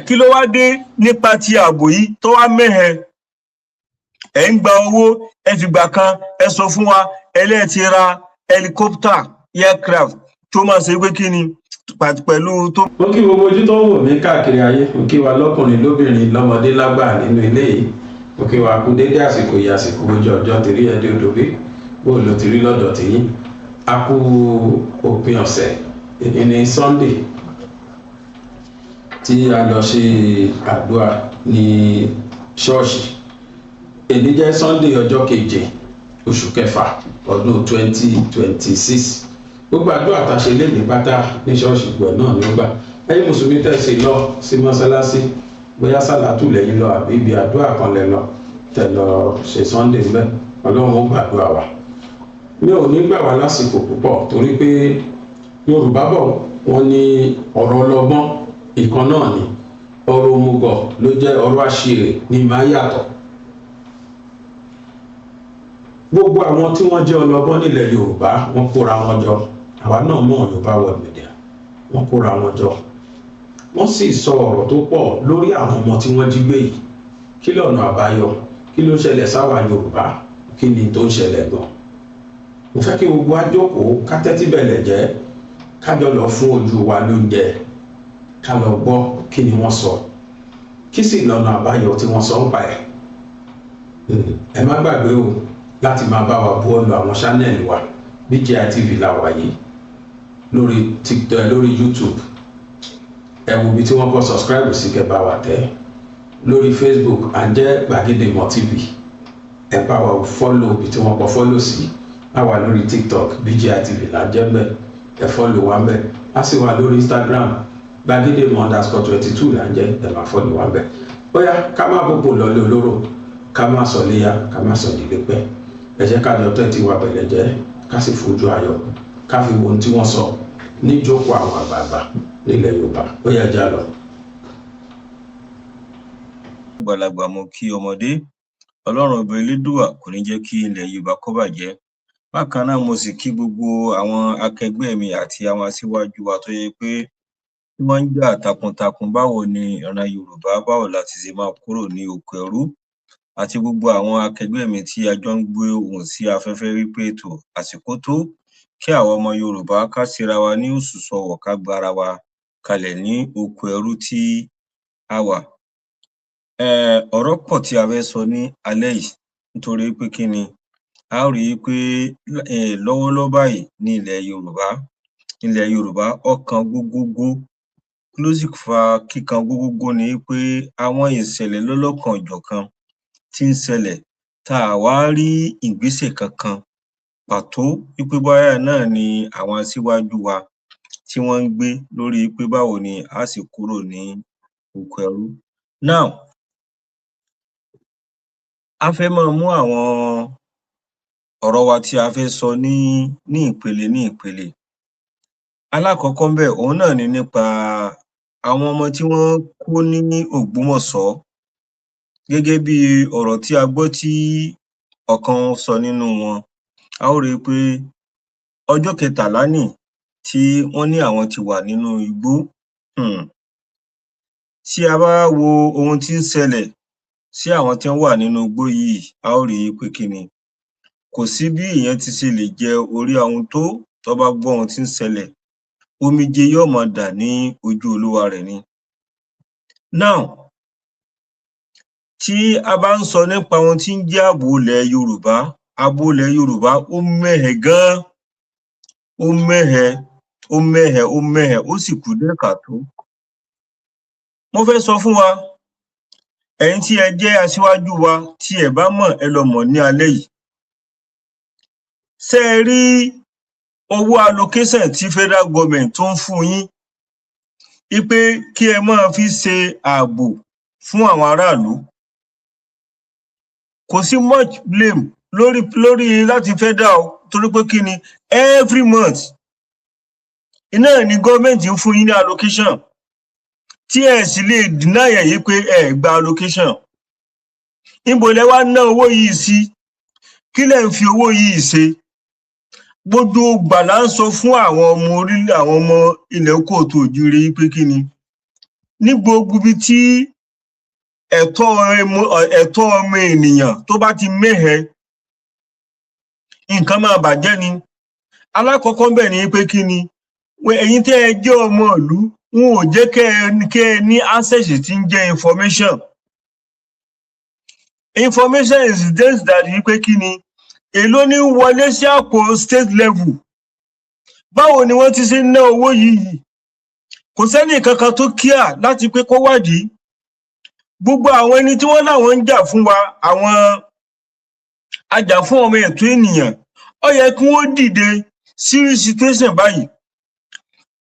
kí ló wá dé nípa ti ààbò yìí tó wá mẹ́hẹ ń gba owó fìgbà kan sọ fún wa ti ra helicopter aircraft tó máa ṣe pé kí ni pẹ̀lú tó. Mo kí gbogbo ojú tó ń wò mí káàkiri ayé, mo kí wa lọ́kùnrin lóbìnrin lọ́mọdé lágbà nínú ilé yìí, mo kí wa kú dédé àsìkò yìí, àsìkò ojú ọjọ́ tìrí ẹ̀dẹ́ òdòbí bó ló ti rí lọ́dọ̀ tìyín. A kú òpin ọ̀sẹ̀, èyí ni Sunday tí a lọ ṣe àdúrà ní ṣọ́ọ̀ṣì. Èyí jẹ́ Sunday ọjọ́ keje oṣù kẹfà ọdún 2026. Gbogbo àdúrà tá a ṣe léde pátá ní ṣọ́ọ̀ṣì gbọ̀ náà ni ó gbà. Ẹ̀yin mùsùlùmí tẹ̀sí lọ sí mọ́sálásí, bóyá sàlátù lẹ́yìn lọ àbí ibi àdúrà kan lẹ lọ tẹ̀ lọ ṣe Sunday mbẹ́, Ọlọ́run ó gbàdúrà wa. Mi ò ní gbà wá lásìkò púpọ̀ torí pé Yorùbá bọ̀ wọ́n ní ọ̀rọ̀ ọlọ́gbọ́n ìkan náà ni, ọ̀rọ̀ òmùgọ̀ ló jẹ́ ọ̀rọ̀ àṣírí ní máa yàtọ̀. Gbogbo àwọn tí wọ́n jẹ́ ọlọ́gbọ́n nílẹ̀ Yorùbá wọ́n kóra wọn jọ, àwa náà mọ̀ Yorùbá World Media, wọ́n kóra wọn jọ, wọ́n sì sọ ọ̀rọ̀ tó pọ̀ lórí àwọn ọmọ tí wọ́n jí gbé yìí. Kí lọ̀nà àbáyọ? Kí ló ṣẹlẹ̀ sáwa Yorùbá? Kí ni tó ń ṣẹlẹ̀ gan? Mo fẹ́ kí gbogbo wa jókòó ká tẹ́tí bẹ̀lẹ̀ jẹ́, ká jọ lọ fún ojú wa lóúnjẹ, ká lọ gbọ́ kí ni wọ́n sọ, kí sì lọ̀nà àbáyọ tí wọ́n sọ ń pa ẹ̀. Ẹ má gbàgbé o láti máa bá wa bọ́ọ̀lù àwọn ṣánẹ́ẹ̀lì wa BGI TV la wà yìí lórí TikTok, lórí YouTube. Ẹ wo ibi tí wọ́n kọ subscribe sí, kẹ́ bá wa tẹ̀. Lórí Facebook à ń jẹ́ Gbàgede Ìmọ̀ TV, ẹ bá wa follow ibi tí wọ́n kọ follow sí. A wà lórí TikTok BGI TV là ń jẹ́ mbẹ́, ẹ follow wa mbẹ́. A sì wà lórí Instagram Gbàgede Ìmọ̀ _22 là ń jẹ́, ẹ máa follow wa mbẹ́. Bóyá ká má bòbò lọlé olóró, ká má sọ léyà, ká má sọ ìdílé pẹ́. Ẹ jẹ́ ká jọ tẹ́tí wa bẹ̀lẹ̀ jẹ́, ká sì fojú ayọ̀ ká fi wo ohun tí wọ́n sọ níjókòó àwọn àgbààgbà nílẹ̀ Yorùbá. Ó yá já lọ. Àgbàlagbà mo kí ọmọdé, Ọlọ́run ọba Elédùà kò ní jẹ́ kí ilẹ̀ Yorùbá kó bàjẹ́. Bákan náà mo sì kí gbogbo àwọn akẹgbẹ́ mi àti àwọn aṣíwájú wa tó yẹ pé wọ́n ń jà takuntakun báwo ni ìran Yorùbá, báwo láti ṣe máa kúrò ní oko ẹrú, àti gbogbo àwọn akẹgbẹ́ mi tí a jọ ń gbé ohùn sí afẹ́fẹ́ wípé ètò àsìkò tó kí àwọn ọmọ Yorùbá ká síra wa ní òṣùṣù ọwọ̀, ká gbára wa kalẹ̀ ní oko ẹrú tí a wà. Ọ̀rọ̀ pọ̀ tí a fẹ́ sọ ní alẹ́ yìí nítorí pé kí ni a ó rí i pé lọ́wọ́lọ́wọ́ báyìí ní ilẹ̀ Yorùbá ọkàn gógógó ló sì fa kíkan gógógó ni pé àwọn ìṣẹ̀lẹ̀ lọ́lọ́kan òjọ̀kan tí ń ṣẹlẹ̀ tá a wá rí ìgbésẹ̀ kankan pàtó wípé báyà náà ni àwọn aṣíwájú wa tí wọ́n ń gbé lórí pé báwo ni a sì kúrò ní oko ẹrú. Now, a fẹ́ máa mú àwọn ọ̀rọ̀ wa tí a fẹ́ sọ ní ìpele. Alákọ̀ọ́kọ́ ńbẹ̀ òun náà ni nípa àwọn ọmọ tí wọ́n kó ní Ògbómọ̀ṣọ́. Gẹ́gẹ́ bí ọ̀rọ̀ tí a gbọ́ tí ọ̀kan sọ nínú wọn, a ó rí i pé ọjọ́ 13 nì tí wọ́n ní àwọn ti wà nínú igbó. Tí a bá wo ohun tí ń ṣẹlẹ̀ sí àwọn tí wọ́n wà nínú igbó yìí, a ó rí i pé kí ni kò sí bí èèyàn ti ṣe lè jẹ orí ahun tó bá gbọ́ ohun tí ń ṣẹlẹ̀, omijé yóò máa dà ní ojú olúwa rẹ̀ ni. Now, tí a bá ń sọ nípa ohun tí ń jẹ́ ààbò ilẹ̀ Yorùbá, ó mẹ́hẹ gan, ó mẹ́hẹ, ó sì kù díẹ̀ káàtó. Mo fẹ́ sọ fún wa, ẹ̀yin tí ẹ jẹ́ aṣíwájú wa, tí ẹ bá mọ̀ ẹ lọ mọ̀ ní alẹ́ yìí. Ṣé ẹ rí owó allocation tí federal government tó ń fún yín wípé kí ẹ máa fi ṣe ààbò fún àwọn aráàlú? Kò sí much blame lórí láti federal, torí pé kí ni every month iná ni gọ́ọ̀mẹ̀ntì ń fún yín ní allocation tí ẹ sì lè deny yìí pé ẹ gba allocation. Níbo lẹ wá ná owó yìí sí? Kí lẹ ń fi owó yìí ṣe? Gbogbo ìgbà là ń sọ fún àwọn ọmọ ilẹ̀ kóòtù òjíire pé kí ni ní gbogbo ibi tí ẹ̀tọ́ ọmọ ènìyàn tó bá ti mẹ́hẹ nǹkan máa bàjẹ́ ni. Alákọ̀ọ́kọ́ bẹ̀ ni pé kí ni ẹ̀yin tẹ́ ẹ jẹ́ ọmọ ìlú wọn ò jẹ́ kẹ́ ẹ ní access tí ń jẹ́ information. Information is just that yìí pé kí ni èló ní wọlé sí àpò state level, báwo ni wọ́n ti ṣe ná owó yìí, kò sẹ́ni kankan tó kíà láti pé kó wádìí. Gbogbo àwọn ẹni tí wọ́n láwọn ń jà fún wa, àwọn ajá fún ọmọ ẹ̀tọ́ ènìyàn, ó yẹ kí wọ́n dìde sí situation báyìí.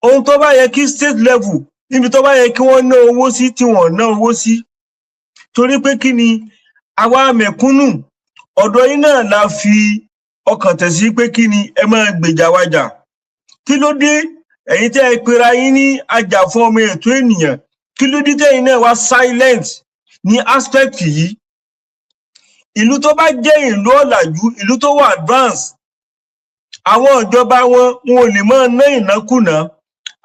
Ohun tó bá yẹ kí state level níbi tó bá yẹ kí wọ́n ná owó sí tí wọ́n ná owó sí, torí pé kí ni àwa mẹ̀kúnnù ọ̀dọ̀ yín náà la fi ọkàn tẹ̀ sí pé kí ni ẹ máa gbèjà wa jà. Kí ló dé ẹ̀yin tẹ́ ẹ pera yín ní ajá fún ọmọ ẹ̀tọ́ ènìyàn, kí ló dé tẹ́yin náà wá silent ní aspect yìí? Ìlú tó bá jẹ́ ìlú ọ̀làjú, ìlú tó wà advance, àwọn ìjọba wọn ò lè máa ná ìnákùná.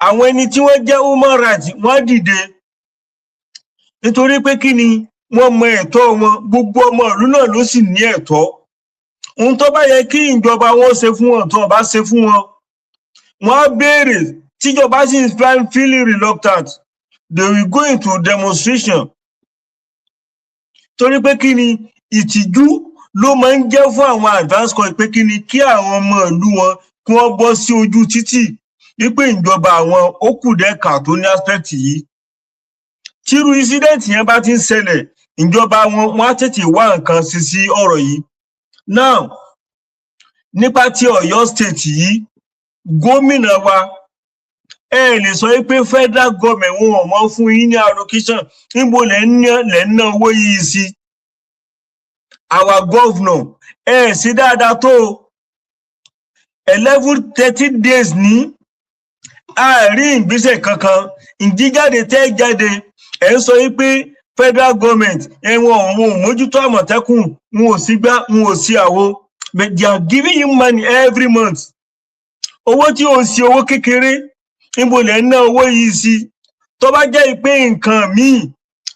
Àwọn ẹni tí wọ́n jẹ́ human rights wọ́n dìde, nítorí pé kí ni wọ́n mọ ẹ̀tọ́ wọn, gbogbo ọmọ ìlú náà ló sì ní ẹ̀tọ́. Ohun tó bá yẹ kí ìjọba wọn ṣe fún wọn tó bá ṣe fún wọn, wọ́n á béèrè. Tíjọba sì ń feeling reluctant, they will go into demonstration. Torí pé kí ni ìtìjú ló máa ń jẹ́ fún àwọn advance kan pé kí ni kí àwọn ọmọ ìlú wọn kí wọ́n bọ́ sí ojú títì wípé ìjọba àwọn ó kù dẹ́ka tó ní aspect yìí. Tírú incident yẹn bá ti ń ṣẹlẹ̀, ìjọba wọn á tètè wá nǹkan sí sí ọ̀rọ̀ yìí. Now, nípa ti Ọ̀yọ́ state yìí, gómìnà wa ẹ lè sọ pé federal government wọn ò mọ fún yín ní allocation, níbo lẹ ń ná owó yìí sí. Our governor ẹ sí dáadáa tó 11-13 days ní àárín ìgbésẹ̀ kankan. Ìjíjáde tẹ́ jáde ẹ ń sọ pé federal government wọn ò mójútó Àmọ̀tẹ́kùn, wọn ò sí gbá, wọn ò sí àwo, but they are giving you money every month. Owó tí ò ń sí owó kékeré, níbo lẹ ń ná owó yìí sí? Tó bá jẹ́ pé nǹkan míì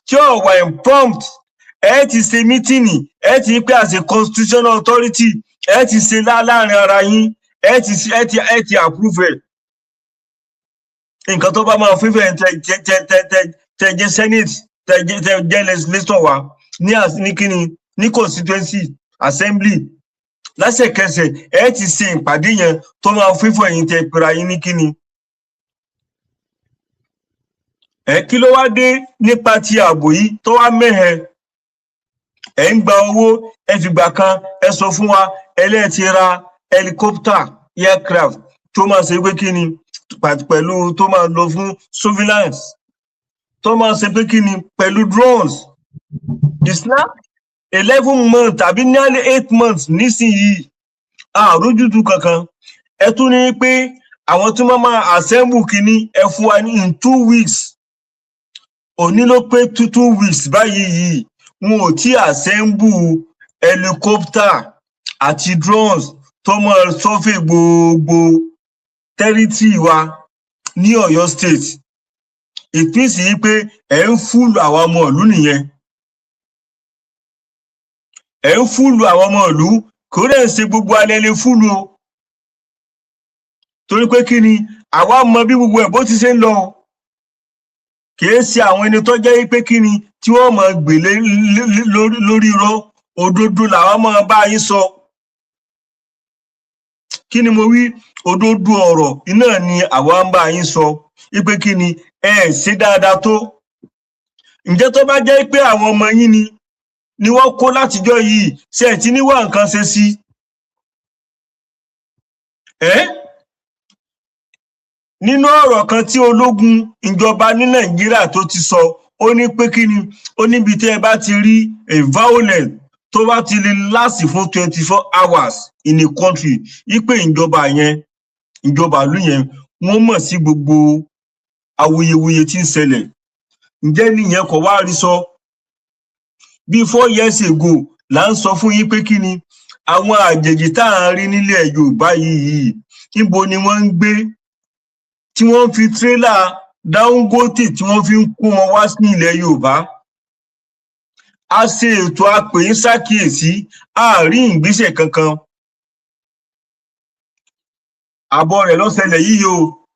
tí ó wà impromptu, ẹ ti ṣe mítìnì, ẹ ti pé as a constitutional authority, ẹ ti ṣe láàárín ara yín, ẹ ti approve ẹ̀. Nǹkan tó bá máa fífẹ́ tẹ jẹ́ senate, tẹ jẹ́ legislator wa ní kíni ní constituency assembly, lásẹ̀kẹsẹ̀ ẹ ti ṣe ìpàdé yẹn tó máa fífọ́ ẹ̀yin tẹ pera yín ní kíni. Kí ló wá dé nípa ti ààbò yìí tó wá mẹ́hẹ? Ẹ ń gba owó, ẹ fìgbà kan ẹ sọ fún wa ẹlẹ́ẹ̀tì ra helicopter aircraft tó máa ṣe pé kíni pẹ̀lú tó máa lọ fún surveillance, tó máa ṣe pé kíni pẹ̀lú drones. It's now 11 months tàbí nearly 8 months nísìnyìí àrójútu kankan. Ẹ tún ní pé àwọn tí wọ́n máa assemble kíní ẹ fún wa ní in 2 weeks. Òní ló pé 2 weeks báyìí yìí, wọn ò tí assemble helicopter àti drones tó máa survey gbogbo territory wa ní Ọ̀yọ́ state. Ìpínsì yìí pé ẹ ń fúlù àwọn ọmọ ìlú nìyẹn. Ẹ ń fúlù àwọn ọmọ ìlú, kò dẹ̀ ṣe gbogbo alẹ́ lè fúlù o. Torí pé kí ni àwa mọ bí gbogbo ẹ̀ bó ti ṣe ń lọ. Kìí ṣe àwọn ẹni tó jẹ́ pé kí ni tí wọ́n máa gbèlé lórí irọ́, òdodo làwọn máa bá yín sọ. Kí ni mo wí? Òdodo ọ̀rọ̀ iná ni àwa ń bá yín sọ. Ipe kí ni ẹ ṣe dáadáa tó. Ǹjẹ́ tó bá jẹ́ pé àwọn ọmọ yín ni wọ́n kó látijọ́ yìí, ṣé ẹ ti ní wá nǹkan ṣe sí? Nínú ọ̀rọ̀ kan tí ológun ìjọba ní Nàìjíríà tó ti sọ, ó ní pé kí ni, ó níbi tí ẹ bá ti rí a violence tó bá ti lè last fún 24 hours in a country, ipe ìjọba ìlú yẹn wọ́n mọ̀ sí gbogbo awuyewuye tí ń ṣẹlẹ̀. Ǹjẹ́ nìyẹn kò wá rí sọ? Bí 4 years ago là ń sọ fún yín pé kí ni àwọn àjèjì tá à ń rí nílẹ̀ Yorùbá yìí níbo ni wọ́n ń gbé, tí wọ́n fi tírélà Dangote tí wọ́n fi ń kó wọn wá sí ilẹ̀ Yorùbá. A ṣe ètò apèyìn ṣàkíyèsí àárín ìgbésẹ̀ kankan. Àbọ̀ rẹ̀ ló ṣẹlẹ̀ yìí o.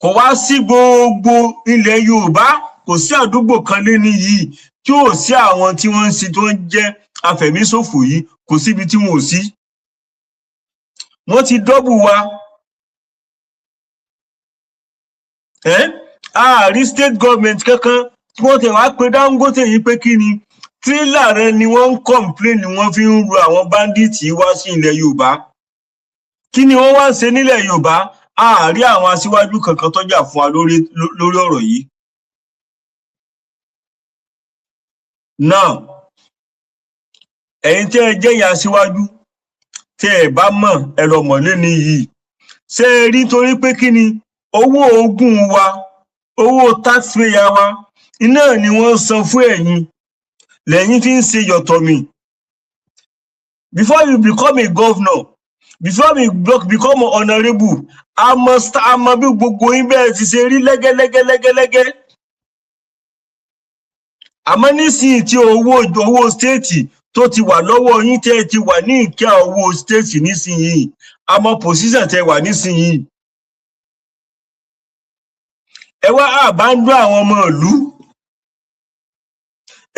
Kò wá sí gbogbo ilẹ̀ Yorùbá, kò sí àdúgbò kan lé ní yìí tí ò sí àwọn tí wọ́n ń ṣe tó ń jẹ́ afẹ̀míṣòfò yìí, kò síbi tí wọn ò sí. Wọ́n ti dọ́bù wa. Àárí state government kankan tí wọ́n tẹ̀ wá pé Dangote yìí pé kí ni tírélà rẹ̀ ni wọ́n ń complain ni wọ́n fi ń ru àwọn bandits wá sí ilẹ̀ Yorùbá. Kí ni wọ́n wá ń ṣe nílẹ̀ Yorùbá? Àárí àwọn aṣíwájú kankan tó jà fún wa lórí ọ̀rọ̀ yìí. Now, ẹ̀yin tí ẹ jẹ́ ìyá aṣíwájú, tí ẹ bá mọ̀ ẹ lọ mọ̀ lẹ́ni yìí. Ṣé ẹ rí torí pé kí ni owó ogún wa, owó taxpayer wa, iná ni wọ́n san fún ẹ̀yin, lẹ́yìn tí ń ṣe yọ̀tọ̀mí. Before you become a governor, before you become honorable, a mọ̀ bí gbogbo yín bẹ́ẹ̀ ti ṣe rí lẹ́gẹ́lẹ́gẹ́lẹ́gẹ́. Àmọ́ nísìnyí tí owó stéètì tó ti wà lọ́wọ́ yín, tẹ́ ti wà ní ìkẹ́ owó stéètì nísìnyí, àmọ́ pòsíṣàn tẹ́ wà nísìnyí. Ẹ wá àbándún àwọn ọmọ ìlú.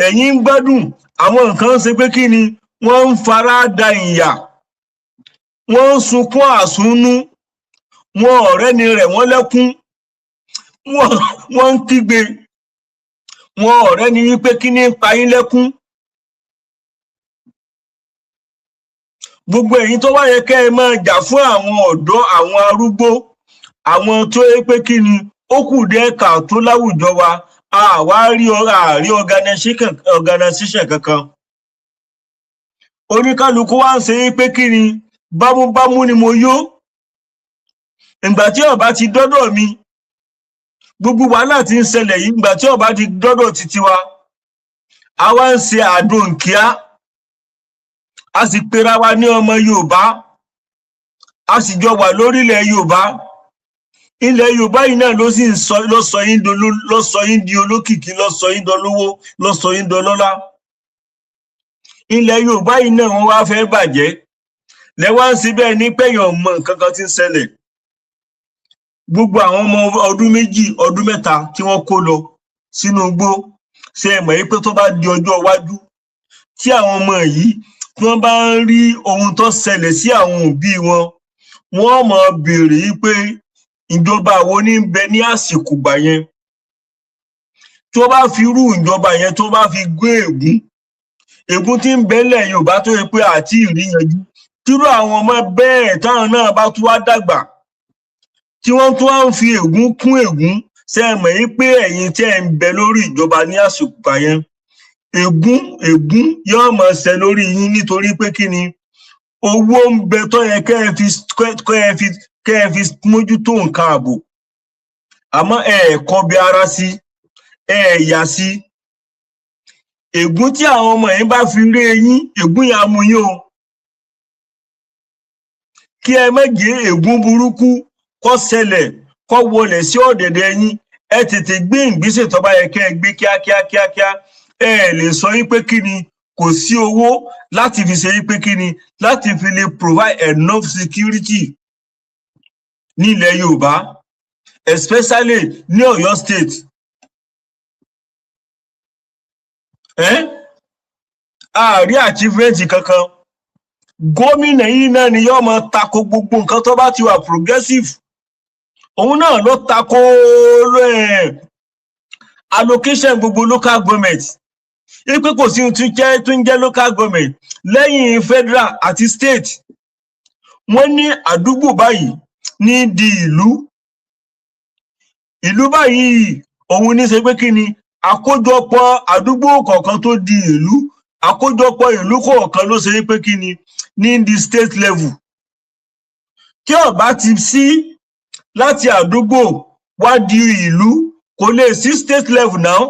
Ẹ̀yin ń gbádùn, àwọn nǹkan ṣe pé kí ni wọ́n ń fara da ìyà, wọ́n ń sunkún àsúnú, wọn ọ̀rẹ́ ni rẹ̀ wọ́n lẹ́kún, wọ́n ń kígbe, wọn ọ̀rẹ́ ni wípé kí ni ń pa yín lẹ́kún. Gbogbo ẹ̀yin tó wá yẹ kẹ́ ẹ máa jà fún àwọn ọ̀dọ́, àwọn arúgbó, àwọn tó yẹ pé kí ni ó kù díẹ̀ káàtó láwùjọ wa, àárí organization kankan. Oníkálukú wá ń ṣe pé kí ni bámúbámú ni mo yó. Ìgbà tí ó bá ti dọ́dọ̀ mi, gbogbo wàhálà tí ń ṣẹlẹ̀ yìí, ìgbà tí ó bá ti dọ́dọ̀ títí wa, a wá ń ṣe àdónkíá, a sì pera wa ní ọmọ Yorùbá, a sì jọ wà lórílẹ̀ Yorùbá. Ilẹ̀ Yorùbá yìí náà ló sọ yín di olókìkí, ló sọ yín dolówó, ló sọ yín dọlọ́lá. Ilẹ̀ Yorùbá yìí náà wọ́n wá fẹ́ bàjẹ́. Lẹ́wà ń ṣe bẹ́ẹ̀ ní pẹ́yàn mọ̀ nǹkan kan tí ń ṣẹlẹ̀. Gbogbo àwọn ọmọ ọdún 2 ọdún 3 tí wọ́n kó lọ sínú igbó, ṣe mọ̀ pé tó bá di ọjọ́ iwájú tí àwọn ọmọ yìí tí wọ́n bá ń rí ohun tó ṣẹlẹ̀ sí àwọn òbí wọn, wọ́n mọ̀ béèrè pé ìjọba wo ní ń bẹ ní àsìkò gbà yẹn. Tó bá fi rú ìjọba yẹn tó bá fi gbé ègún tí ń bẹ lẹ̀ Yorùbá tó yẹ pé àti ìríyanjú, tírú àwọn ọmọ bẹ́ẹ̀ táwọn náà bá tún wá dàgbà, tí wọ́n tún wá ń fi ègún kún ègún, ṣe mọ̀ pé ẹ̀yin tí ẹ̀ ń bẹ lórí ìjọba ní àsìkò gbà yẹn, ègún yóò máa ṣẹ lórí yín nítorí pé kí ni owó ń bẹ tó yẹ kẹ́ ẹ fi mójútó nǹkan ààbò. Àmọ́ ẹ kọbi ara sí, ẹ yà sí. Ègún tí àwọn ọmọ yín bá fi ré yín, ègún yà mú yín o. Kí ẹ má jẹ́ ègún burúkú kó ṣẹlẹ̀, kó wọlẹ̀ sí ọ̀dẹ̀dẹ̀ yín, ẹ tètè gbé ìgbésẹ̀ tó bá yẹ kẹ́ ẹ gbé kíákíá. Ẹ lè sọ pé kí ni kò sí owó láti fi ṣe pé kí ni láti fi lè provide enough security ní ilẹ̀ Yorùbá, especially ní Ọ̀yọ́ state. Àárí achievement kankan. Gómìnà yìí náà ni yóò máa tako gbogbo nǹkan tó bá ti wà progressive. Òun náà ló tako allocation gbogbo local government. Pé kò sí tún jẹ́ local government lẹ́yìn federal àti state. Wọ́n ní àdúgbò báyìí ní di ìlú. Ìlú báyìí òun ní ṣe pé kí ni àkójọpọ̀ àdúgbò kọ̀ọ̀kan tó di ìlú, àkójọpọ̀ ìlú kọ̀ọ̀kan ló ṣe pé kí ni ní di state level. Tí ó bá ti sí láti àdúgbò wá di ìlú, kò lè sí state level náà.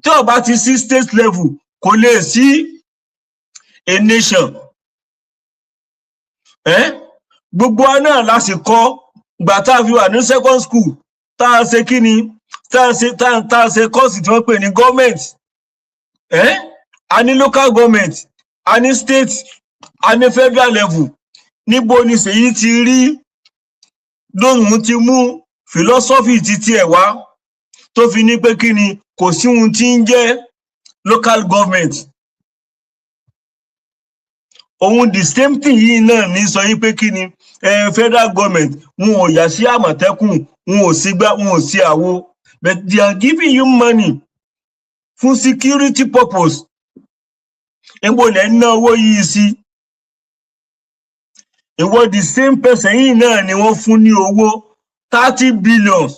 Tí ó bá ti sí state level, kò lè sí a nation. Gbogbo wa náà la sì kọ́ gbà tá a fi wà ní second school. tá a ṣe kíni tá a ṣe kọ́ọ̀sì tí wọ́n pè ní government a ní local government a ní state a ní federal level. Níbo ni Ṣèyí ti rí lóhun ti mú philosophy títí ẹ̀ wá tó fi ní pé kíni kò sí ohun tí ń jẹ́ local government. Òun the same thing yìí náà ní sọ yí pé kíni federal government wọn ò yà sí Àmọ̀tẹ́kùn, wọn ò sí gbá, wọn ò sí àwo, but they are giving you money fún security purpose. Níbo lẹ ń ná owó yìí sí? Ìwọ the same person yìí náà ni wọ́n fún ní owó 30 billion.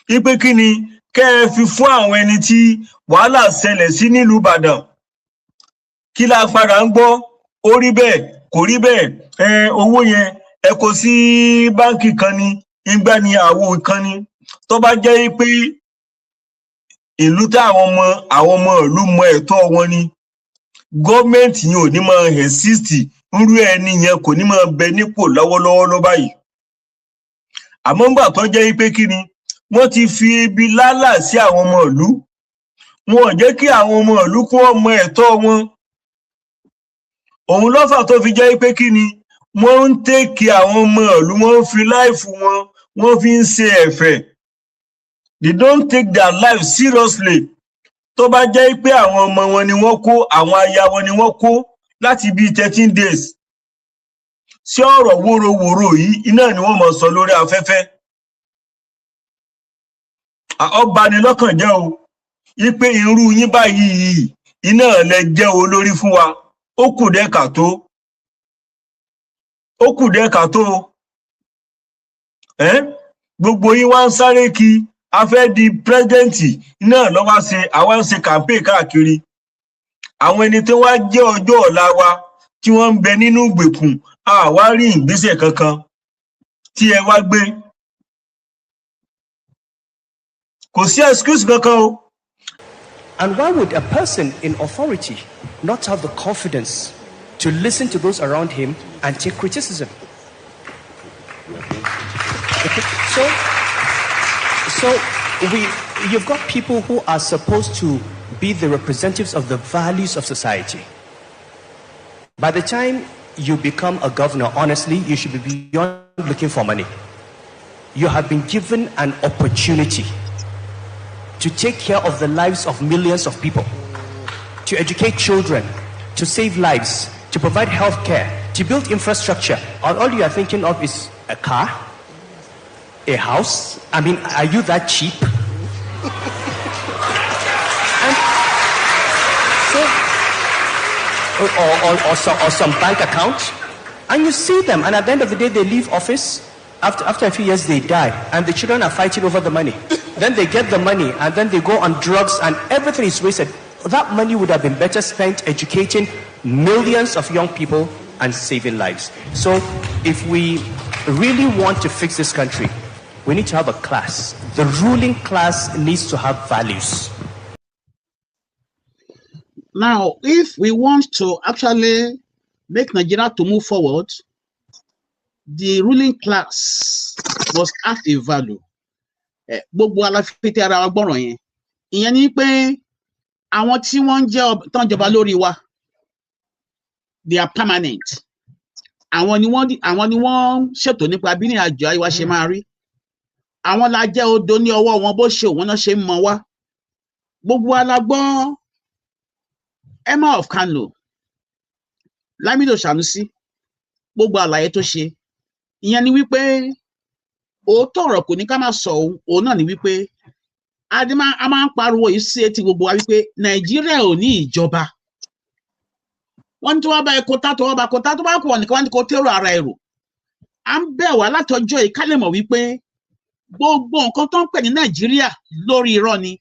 Ipe kíni kẹ́ ẹ fi fún àwọn ẹni tí wàhálà ṣẹlẹ̀ sí nílùú Ìbàdàn. Kí la padà ń gbọ́? Ó rí bẹ́ẹ̀, kò rí bẹ́ẹ̀, owó yẹn ẹ kó sí báǹkì kan ni, ìgbà ni àwo kan ni. Tó bá jẹ́ pé ìlú tí àwọn ọmọ ìlú mọ ẹ̀tọ́ wọn ni, gọ́ọ̀mẹ̀ntì yẹn ò ní máa exist, irú ẹni yẹn kò ní máa bẹ nípò lọ́wọ́lọ́wọ́ lọ báyìí. Àmọ́ ńgbà tó jẹ́ pé kíni wọ́n ti fi ebi lálà sí àwọn ọmọ ìlú, wọn ò jẹ́ kí àwọn ọmọ ìlú kún ọmọ ẹ̀tọ́ wọn. Òun lọ́fà tó fi jẹ́ pé kíni wọ́n ń tèkì àwọn ọmọ ìlú, wọ́n ń fi láìfù wọn, wọ́n fi ń ṣe ẹ̀fẹ̀. They don't take their life seriously. Tó bá jẹ́ pé àwọn ọmọ wọn ni wọ́n kó, àwọn aya wọn ni wọ́n kó láti bí 13 days. Sí ọ̀rọ̀ wórówóró yìí iná ni wọ́n mọ̀ sọ lórí afẹ́fẹ́. Ọba ni lọ́kàn jẹ́ o, ipe irú yín báyìí iná lẹ jẹ́ olórí fún wa. Ó kù dẹ́ kàtó. Ó kù dẹ́ kàtó. Gbogbo yín wá ń sáré kí a fẹ́ di pírẹ́sidẹ́ǹtì náà lọ́wọ́ ṣe àwọn ń ṣe campaign káàkiri. Àwọn ẹni tí wọ́n jẹ́ ọjọ́ ọ̀la wa tí wọ́n ń bẹ nínú ìgbèkùn àwa rí ìgbésẹ̀ kankan tí ẹ wá gbé. Kò sí excuse kankan o. And why would a person in authority not have the confidence to listen to those around him and take criticism? So you've got people who are supposed to be the representatives of the values of society. By the time you become a governor, honestly, you should be beyond looking for money. You have been given an opportunity to take care of the lives of millions of people, to educate children, to save lives, to provide health care, to build infrastructure. All you are thinking of is a car, a house. I mean, are you that cheap? Or some bank account, and you see them, and at the end of the day they leave office. After a few years they die, and the children are fighting over the money. Then they get the money, and then they go on drugs, and everything is wasted. That money would have been better spent educating millions of young people and saving lives. So if we really want to fix this country, we need to have a class. The ruling class needs to have values. Now, if we want to actually make Nigeria to move forward, the ruling class must have a value. Gbogbo aláfitì ara wa gbọ́ràn yẹn. Ìyẹn ni pé àwọn tí wọ́n jẹ́ tán jọba lórí wa, they are permanent. Àwọn ni wọ́n ṣètò nípa bí ní àjọ ayé wa ṣe máa rí. Àwọn la jẹ́ odò ní ọwọ́ wọn bó ṣe òun náà ṣe ń mọ wá. Gbogbo alágbọ́n Emma of Kano, Lamido Sanusi, gbogbo àlàyé tó ṣe. Ìyẹn ni wípé òótọ́ ọ̀rọ̀ kò ní ká máa sọ òun náà ni wípé a máa ń pariwo yìí sí etí gbogbo wa wípé Nàìjíríà ò ní ìjọba. Wọ́n ní tí wọ́n bá ẹ̀kọ́ tá tó wọ́n bá kọ́ tá tó bá kọ̀ nìkan wọ́n ní kó tẹ́rọ ara ẹ̀rọ. À ń bẹ̀ wá látọjọ́ yìí ká lè mọ̀ wípé gbogbo nǹkan tó ń pè ní Nàìjíríà lórí irọ́ ni.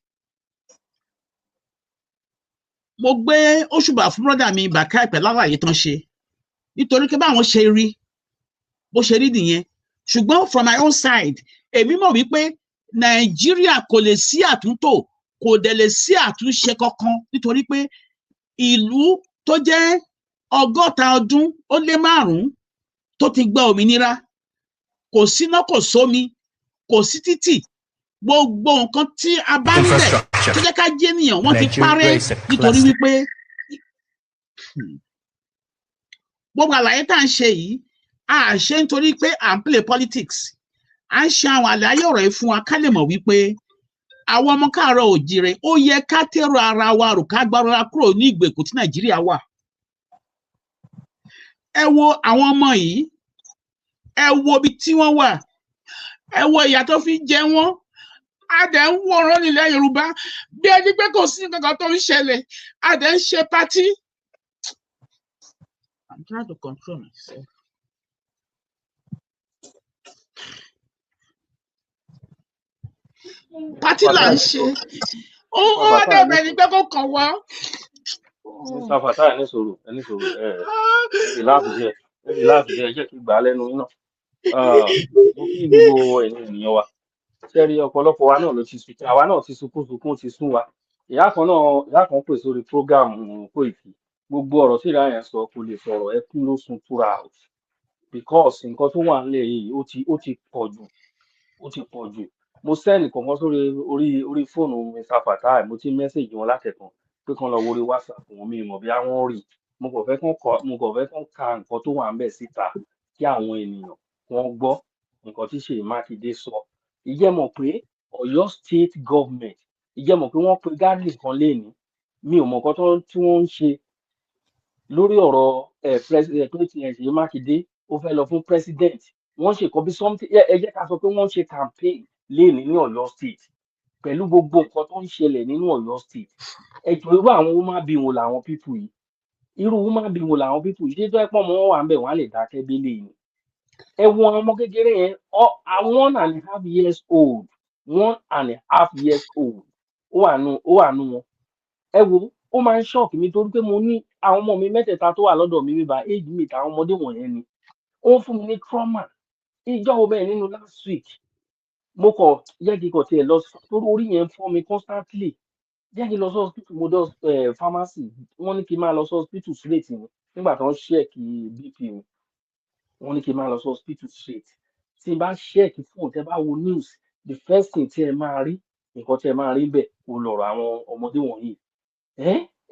Mo gbé òṣùbà fún brọ́dà mi Bàkà ìpẹ́ láwàyé tán ṣe nítorí pé báwọn ṣe rí bó ṣe rí nìyẹn. Ṣùgbọ́n from my own side, èmi mọ̀ wípé Nàìjíríà kò lè sí àtúntò, kò dẹ̀ lè sí àtúnṣe kankan nítorí pé ìlú tó jẹ́ 100 ọdún ó lé 5 tó ti gba òmìnira, kò síná kò sómi, kò sí títì, gbogbo nǹkan tí a bá ń bẹ̀ tó jẹ́ ká jẹ́ ènìyàn wọ́n ti parẹ́ nítorí wípé gbogbo àlàyé tá à ń ṣe yìí a ṣe nítorí pé à ń play politics, à ń ṣe àwọn àlàyé ọ̀rọ̀ yìí fún wa ká lè mọ̀ wípé àwọn ọmọ káàárọ̀ oòjíire ó yẹ ká tẹ́rọ ara wa rò ká gbára kúrò ní ìgbèkùn tí Nàìjíríà wà. Ẹ wo àwọn ọmọ yìí, ẹ wo ibi tí wọ́n wà, ẹ wo ìyà tó fi jẹ wọ́n, a dẹ̀ ń wòran nílẹ̀ Yorùbá bí ẹni pé kò sí nǹkan kan tó ń ṣẹlẹ̀, a dẹ̀ ń ṣe pátí. I'm trying to control myself. Pátí là ń ṣe, ó dẹ̀bẹ̀ ní pé kò kàn wá. Mr. Fatai ẹni sọ̀rọ̀ láti jẹ́ jẹ́ kí gbà á lẹ́nu iná. Mo kí gbogbo ènìyàn wa. Sẹ́rí ọ̀pọ̀lọpọ̀ wa náà ló ti sùn, àwa náà ti sunkún ti sún wa. Ìyá kan pè sórí prógáàmù Koiki. Gbogbo ọ̀rọ̀ tí ìyá yẹn sọ kò lè sọ̀rọ̀, ẹkún ló sun túra out. Because nǹkan tó wà nílẹ̀ yìí ó ti pọ̀ jù. Mo sẹ́ẹ̀nì kọ̀ọ̀kan sórí orí fóònù Mr. Fatai, mo ti mẹ́sẹ̀jì wọn látẹ̀kàn pé kán lọ wọrí WhatsApp wọn, mi mọ̀ bí àwọn rí. Mo kàn fẹ́ kán ka nǹkan tó wà níbẹ̀ síta kí àwọn ènìyàn wọ́n gbọ́ nǹkan tí Ṣèyí Mákindé sọ. Ìjẹ́ mọ̀ pé Ọ̀yọ́ state government, ìjẹ́ mọ̀ pé wọ́n pe gáàdì kan léèní, mi ò mọ̀ nǹkan tí wọ́n ń ṣe lórí ọ̀rọ̀ pé ti Ṣèyí Mákindé ó fẹ́ lọ fún president. Wọ́n ṣe kọ́ bí something, ẹ jẹ́ ká sọ pé wọ́n ṣe campaign léèní ní Ọ̀yọ́ state pẹ̀lú gbogbo nǹkan tó ń ṣẹlẹ̀ nínú Ọ̀yọ́ state. Ẹjọ́ irú àwọn woman being wo làwọn people yìí, ṣé tó ẹ pọ̀ mọ́ wọn wà ń bẹ̀ wọ́n á lè dákẹ́ délé ni. Ẹ wo àwọn ọmọ kékeré yẹn, 1.5 years old, 1.5 years old, ó wà nù wọn. Ẹ wo, ó máa ń shock mi torí pé mo ní àwọn ọmọ mi mẹ́tẹ̀ẹ̀ta tó wà lọ́dọ̀ mi bíbá age mate àwọn ọmọdé wọ̀nyẹn ni. Ó ń fún mi ní trauma. Ìjọ́ wo bẹ́ẹ̀ nínú last week, mo kọ̀ jẹ́ kí n kọ̀ tiẹ̀ lọ torí orí yẹn ń fọ́ mi constantly. Jẹ́ kí n lọ sí hospital, mo dọ́ pharmacy, wọ́n ní kí n máa lọ sí hospital straight ni nígbà tó ń check BP mi. Wọ́n ní kí n máa lọ sí hospital straight. Tí n bá check fóònù, tẹ́ bá wo news, the first thing tí ẹ máa rí, nǹkan tí ẹ máa rí bẹ́ẹ̀ kò lọ̀rọ̀ àwọn ọmọdé wọ̀nyí.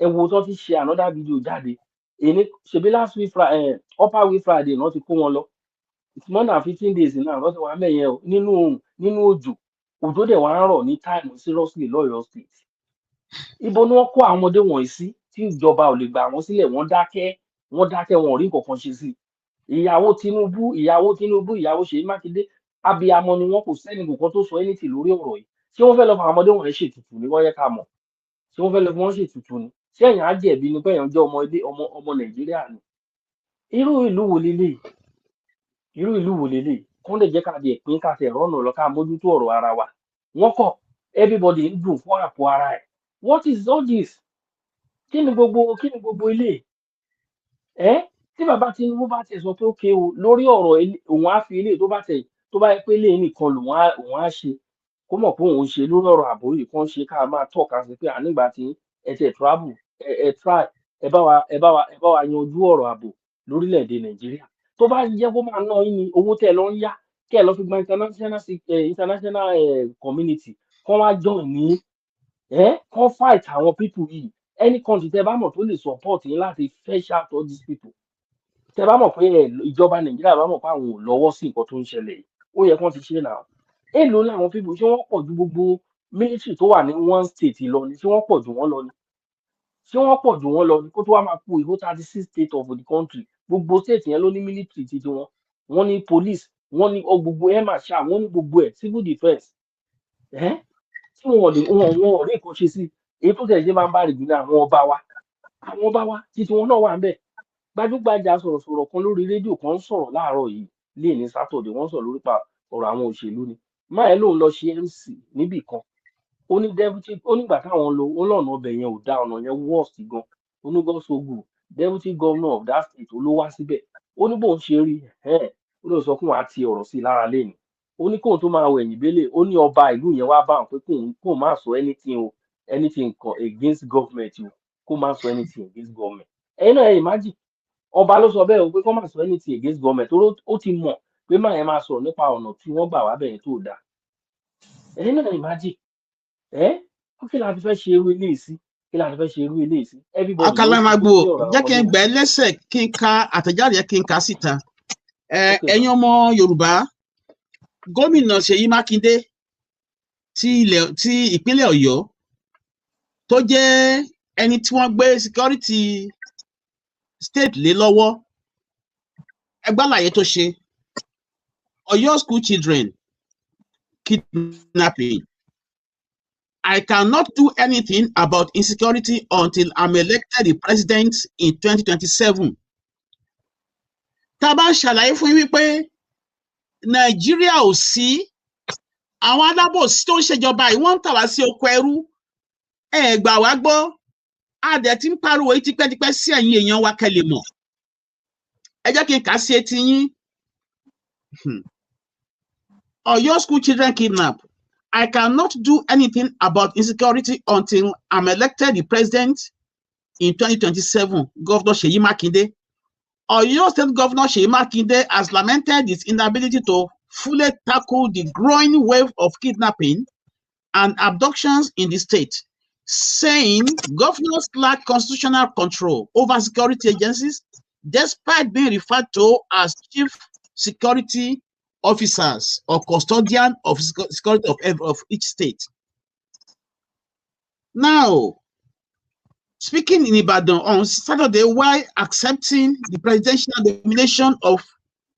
Ẹ wo tó ti ṣe another video jáde. Ṣebí last week upper week Friday náà ti kó wọn lọ. It's more than 15 days now wọ́n ti wà mẹ́yẹn o nínú òjò dẹ̀ wá ń rọ̀ ní time seriously l'Ọ̀yọ́ state. Ibo ni wọ́n kó àwọn ọmọdé wọ̀nyí sí tí ìjọba ò lè gbà wọ́n sílẹ̀, wọ́n dákẹ́ wọn ò rí nǹkan kan ṣe sí. Ìyàwó Tinubu, ìyàwó Ṣèyí Mákindé, abiyamọ ni wọ́n, kò sẹ́ni kankan tó sọ anything lórí ọ̀rọ̀ yìí. Ṣé wọ́n fẹ́ lọ fún àwọn ọmọdé wọ̀nyí ṣètùtù ni wọ́n yẹ ká mọ̀? Ṣé wọ́n fẹ́ lọ fún wọn ṣètùtù ni? Ṣé ẹ̀yin á jẹ̀bi ni pé ẹ̀yin jẹ́ ọmọ Nàìjíríà ni? Irú ìlú wo leléyìí? Kán lè jẹ́ ká di ẹ̀pín ká tẹ̀ rọ́nà lọ ká mójútó ọ̀rọ̀ ara wa. Wọ́n kọ̀ everybody ń dùn fún àpò ara ẹ̀. What is all this? Kí ni gbogbo ilé? Tí bàbá Tinubu bá tẹ̀ sọ pé ókè o lórí ọ̀rọ̀ òun á fi ilé tó bá yẹ pé ilé nìkan lòun á ṣe, kó mọ̀ pé òun ṣe lórí ọ̀rọ̀ ààbò yìí kan ṣe ká máa tọ́ka sí pé nígbà tí ẹ tẹ̀ travel ẹ try ẹ bá wa yanjú ọ̀rọ̀ ààbò lórílẹ̀‐èdè Nàìjíríà. Tó bá jẹ́ kó máa ná yín ni owó tẹ̀ lọ ń yá kẹ́ ẹ lọ fi gba international community kán wá join ní kán fight àwọn people yìí. Any country tẹ́ bá mọ̀ tó lè support yín láti fetch out all these people. Tẹ́ bá mọ̀ pé ìjọba Nàìjíríà bá mọ̀ pé àwọn ò lọ́wọ́ sí nǹkan tó ń ṣẹlẹ̀ yìí, ó yẹ kán ti ṣe náà. Èló làwọn people ṣé wọ́n pọ̀ ju gbogbo military tó wà ní one state lọ ni? Ṣé wọ́n pọ̀ jù wọ́n lọ ni? Kó tó wá máa kú ìbò 36 states of the country, gbogbo state yẹn ló ní military títí wọn. Wọ́n ní police, wọ́n ní gbogbo air marshal, wọ́n ní gbogbo ẹ̀ civil defence. Tí wọn ò rí nǹkan ṣe sí, èyí tó tẹ̀ ṣe máa ń bá rìn jù ní àwọn ọba wa títí wọn náà wà ń bẹ̀. Gbajúgbajà sọ̀rọ̀sọ̀rọ̀ kan lórí rédíò kan ń sọ̀rọ̀ láàárọ̀ yìí ní Saturday, wọ́n sọ̀rọ̀ lórí ọ̀rọ̀ àwọn òṣèlú ni. Máa lóun lọ ṣe MC níbì kan, ó ní nígbà táwọn lọ ó lọ́nà ọbẹ̀ yẹn ò dá, ọ̀nà yẹn worst gan. Onígbọ́sọ̀gù deputy governor of that state ló wá síbẹ̀. Ó ní bóun ṣe rí ó lọ sọ fún wa ti ọ̀rọ̀ sí lára lẹ́nu. Ó ní kóun tó máa wẹ̀yìn bélé, ó ní ọba ìlú yẹn wá bá wọn pé kóun má sọ anything against government o, kó má sọ anything against government. Ẹ̀yin náà imagine ọba ló sọ bẹ́ẹ̀ o pé kó má sọ anything against government, ó ti mọ̀ pé máa yẹn máa sọ̀rọ̀ nípa ọ̀nà tí wọ́n gbà wá bẹ̀yẹn tó dáa. ẹ̀yin náà imagine kí la ti fẹ́ ṣe irú ilé sí kí la ti fẹ́ ṣe irú ilé sí everybody ló ń sunkún Akalamagbò sí ọ̀rọ̀ àwọn jẹ́ kí ọmọdé n yẹn. gbẹ́ lẹ́sẹ̀ kí n ka àtẹ̀jáde kí n kà síta. Okay, Ẹ̀yin ọmọ Yorùbá, gómìnà Ṣèyí Mákindé ti ìpínlẹ̀ Ọ̀yọ́ tó jẹ́ ẹni tí wọ́n gbé security state lé lọ́wọ́, ẹgbẹ́ àlàyé tó ṣe. Ọ̀yọ́ school children kidnapping. I cannot do anything about insecurity until I'm elected the president in 2027. Tá a bá ń ṣàlàyé fún yín wípé Nàìjíríà ò sí, àwọn alábòsí tó ń ṣèjọba yìí wọ́n ń tà wá sí oko ẹrú, ẹ gbà wá gbọ́, a dẹ̀ ti ń pariwo yìí tipẹ́tipẹ́ sí ẹ̀yin èèyàn wa kẹ́ lè mọ̀. Ẹ jẹ́ kí n kà á sí etí yín. Ọ̀yọ́ school children kidnap. I cannot do anything about insecurity until I'm elected the president in 2027. Governor Ṣèyí Mákindé. Oyo State Governor Ṣèyí Makinde has lamented his inability to fully tackle the growing wave of kidnapping and abductions in the state, saying governors lack constitutional control over security agencies, despite being referred to as chief security officers or custodian of security of each state. Now, speaking in Ibadan on Saturday while accepting the presidential nomination of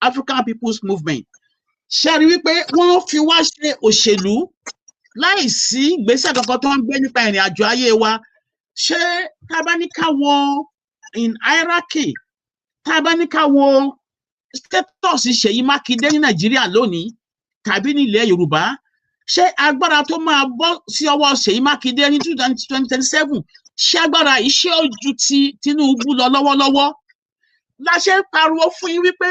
African People's Movement, ṣe rí wípé wọ́n fi wá ṣe òṣèlú láì sí ìgbésẹ̀ kankan tó ń gbé nípa ìrìn àjò ayé wa. Ṣé tá bá ní ká wo in hierarchy, tá bá ní ká wo status Ṣèyí Mákindé ní Nàìjíríà lónìí tàbí ní ilẹ̀ Yorùbá, ṣé agbára tó máa bọ́ sí ọwọ́ Ṣèyí Mákindé ní 2027 ṣé agbára yìí ṣé ó ju ti Tinubu lọ lọ́wọ́lọ́wọ́? La ṣe ń pariwo fún yín wípé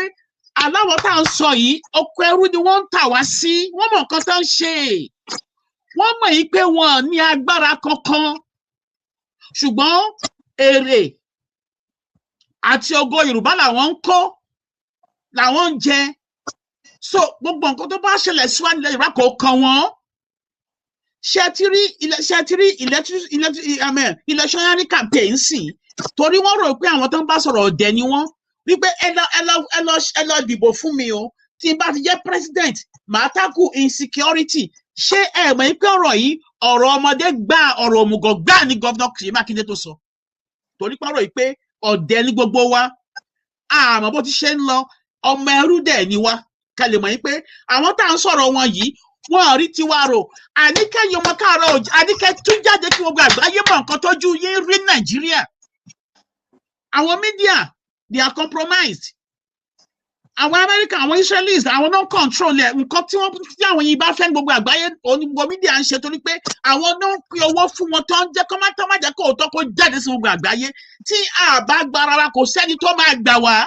aláwọ̀ tá à ń sọ yìí oko ẹrú ni wọ́n ń tà wá sí, wọ́n mọ̀ nǹkan tó ń ṣe, wọ́n mọ̀ yìí pé wọn ò ní agbára kankan, ṣùgbọ́n èrè àti ògo Yorùbá làwọn ń kó, làwọn ń jẹ. So gbogbo nǹkan tó bá ṣẹlẹ̀ sí wa nílẹ̀ Yorùbá kò kàn wọ́n. Ṣé ti rí electionary campaign sí, torí wọ́n rò pé àwọn tó ń bá sọ̀rọ̀ ọ̀dẹ̀ ni wọ́n, wípé ẹ lọ dìbò fún mi o, tí n bá ti jẹ́ president màá tackle insecurity. Ṣé ẹ mọ̀ pé ọ̀rọ̀ yìí ọ̀rọ̀ ọmọdé gbà, ọ̀rọ̀ òmùgọ̀ gbà ní Governor Ṣèyí Mákindé tó sọ, torí pé ọ̀rọ̀ yìí pé ọ̀dẹ̀ ní gbogbo wa, àmọ́ bó ti ṣe ń lọ ọmọ ẹrú dẹ̀ ni wá, ká lè mọ̀ pé àwọn tá à ń sọ̀rọ̀ wọn yìí wọn rí tiwa rò. Àníkẹ́yìn ọmọ káàárọ̀ òjì, àníkẹ́ tún jáde kí gbogbo àgbáyé mọ̀ nǹkan tójú yín rí Nàìjíríà. Àwọn media they are compromised. Àwọn America, àwọn Israelis, àwọn náà control ẹ̀, nǹkan tí àwọn yìí bá fẹ́ gbogbo àgbáyé òní gbogbo media ń ṣe, torí pé àwọn náà ń pín owó fún wọn tó ń jẹ́ kọ́ má jẹ́ kó òótọ́ kó jáde sí gbogbo àgbáyé. Tí a bá gbára wa kò sẹ́ni tó máa gbà wá.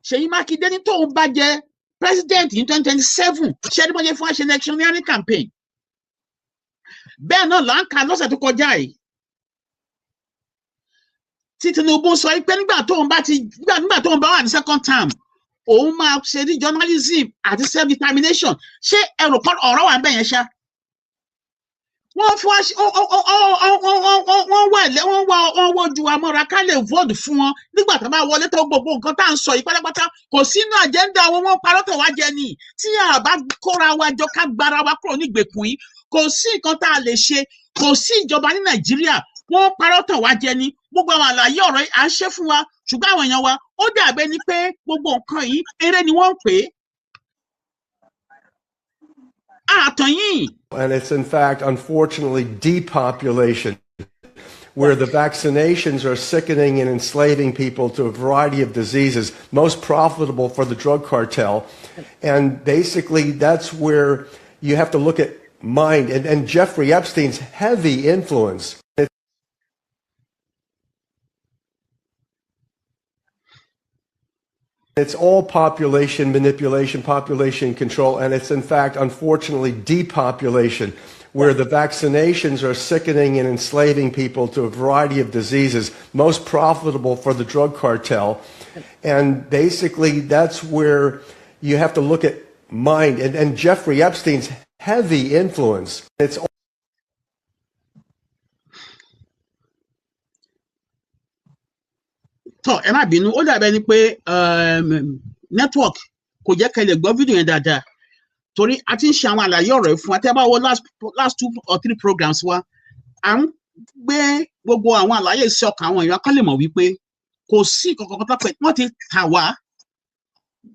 Ṣèyí Mákindé ní tóun bá jẹ president in 2027, ṣé ní wọ́n ṣe fún wa ṣe electioneering campaign. Bẹ́ẹ̀ náà là ń kà lọ́sẹ̀ tó kọjá yìí, tí Tinubu sọ pé nígbà tóun bá wà ní second term òun máa ṣe ní journalism àti self determination. Ṣé ẹrù kan ọ̀rọ̀ wà bẹ́ẹ̀ yẹn ṣá? Wọ́n wá ju amọ́ra ká lè vote fún wọn nígbà tó bá wọlé tó gbogbo nǹkan tá à ń sọ yìí pátápátá kò sínú agenda wọn, wọ́n parọ́ tó wá jẹ ni. Tí a bá kóra wa jọ ká gbára wa kúrò nígbèkùn yìí, kò sí nǹkan tá a lè ṣe, kò sí ìjọba ní Nàìjíríà, wọ́n parọ́ tó wá jẹ ni. Gbogbo àwọn àlàyé ọ̀rọ̀ yìí à ń ṣe fún wa, ṣùgbọ́n àwọn èèyàn wa ó dàbẹ́ ni pé gbogbo nǹkan yìí eré ni wọ́n ń pè é. And it's in fact, unfortunately, depopulation, where the vaccinations are sickening and enslaving people to a variety of diseases, most profitable for the drug cartel. And basically, that's where you have to look at mind and Jeffrey Epstein's heavy influence. It's all population manipulation, population control, and it's in fact, unfortunately, depopulation, where the vaccinations are sickening and enslaving people to a variety of diseases, most profitable for the drug cartel. And basically, that's where you have to look at mind and Jeffrey Epstein's heavy influence. It's tó ẹ má bínú ó dàbẹ ni pé network kò jẹ́ kẹ́ lè gbọ́ fídíò yẹn dáadáa torí a ti ń ṣe àwọn àlàyé ọ̀rọ̀ fún wa tẹ́ bá wo last 2 or 3 programs wa à ń gbé gbogbo àwọn àlàyé sí ọkàn àwọn èèyàn kan lè mọ̀ wípé kò sí kankan tó pé wọ́n ti tà wá.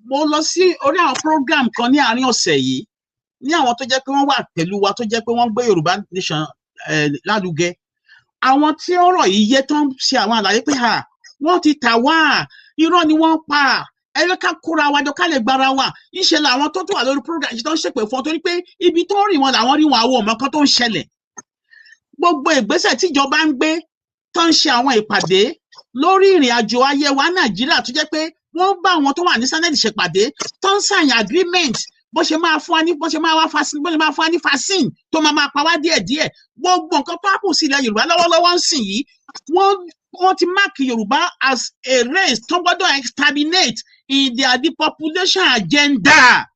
Mo lọ sí orí àwọn program kan ní àárín ọ̀sẹ̀ yìí ní àwọn tó jẹ́ pé wọ́n wà pẹ̀lú wa tó jẹ́ pé wọ́n gbé Yorùbá nation lálùgẹ. Àwọn tí ọ̀rọ̀ yìí yé tán ṣe àwọn àlàyé pé wọ́n ti tà wá irọ́ ni wọ́n pa ẹ̀rọ ká kóra wa jọ ká lè gbára wa ìṣe làwọn tó wà lórí program yìí tó ń ṣèpè fún ọ torí pé ibi tó ń rìn wọn làwọn rí wọn àwọn ọmọ kan tó ń ṣẹlẹ̀. Gbogbo ìgbésẹ̀ tíjọba ń gbé tó ń ṣe àwọn ìpàdé lórí ìrìn àjò ayé wa Nàìjíríà tó jẹ́ pé wọ́n bá àwọn tó wà ní Senate ṣèpàdé tó ń sign agreement bó ṣe máa fún wa ní bó ṣe máa wá vaccine bó ṣe máa fún wa ní vaccine tó máa pa wá díẹ̀díẹ̀ gbogbo nǹkan tó kù sí ilẹ̀ Yorùbá lọ́wọ́lọ́wọ́ ń sìn yìí wọ́n ti mark Yorùbá as a race tó gbọ́dọ̀ exterminate in their depopulation agenda.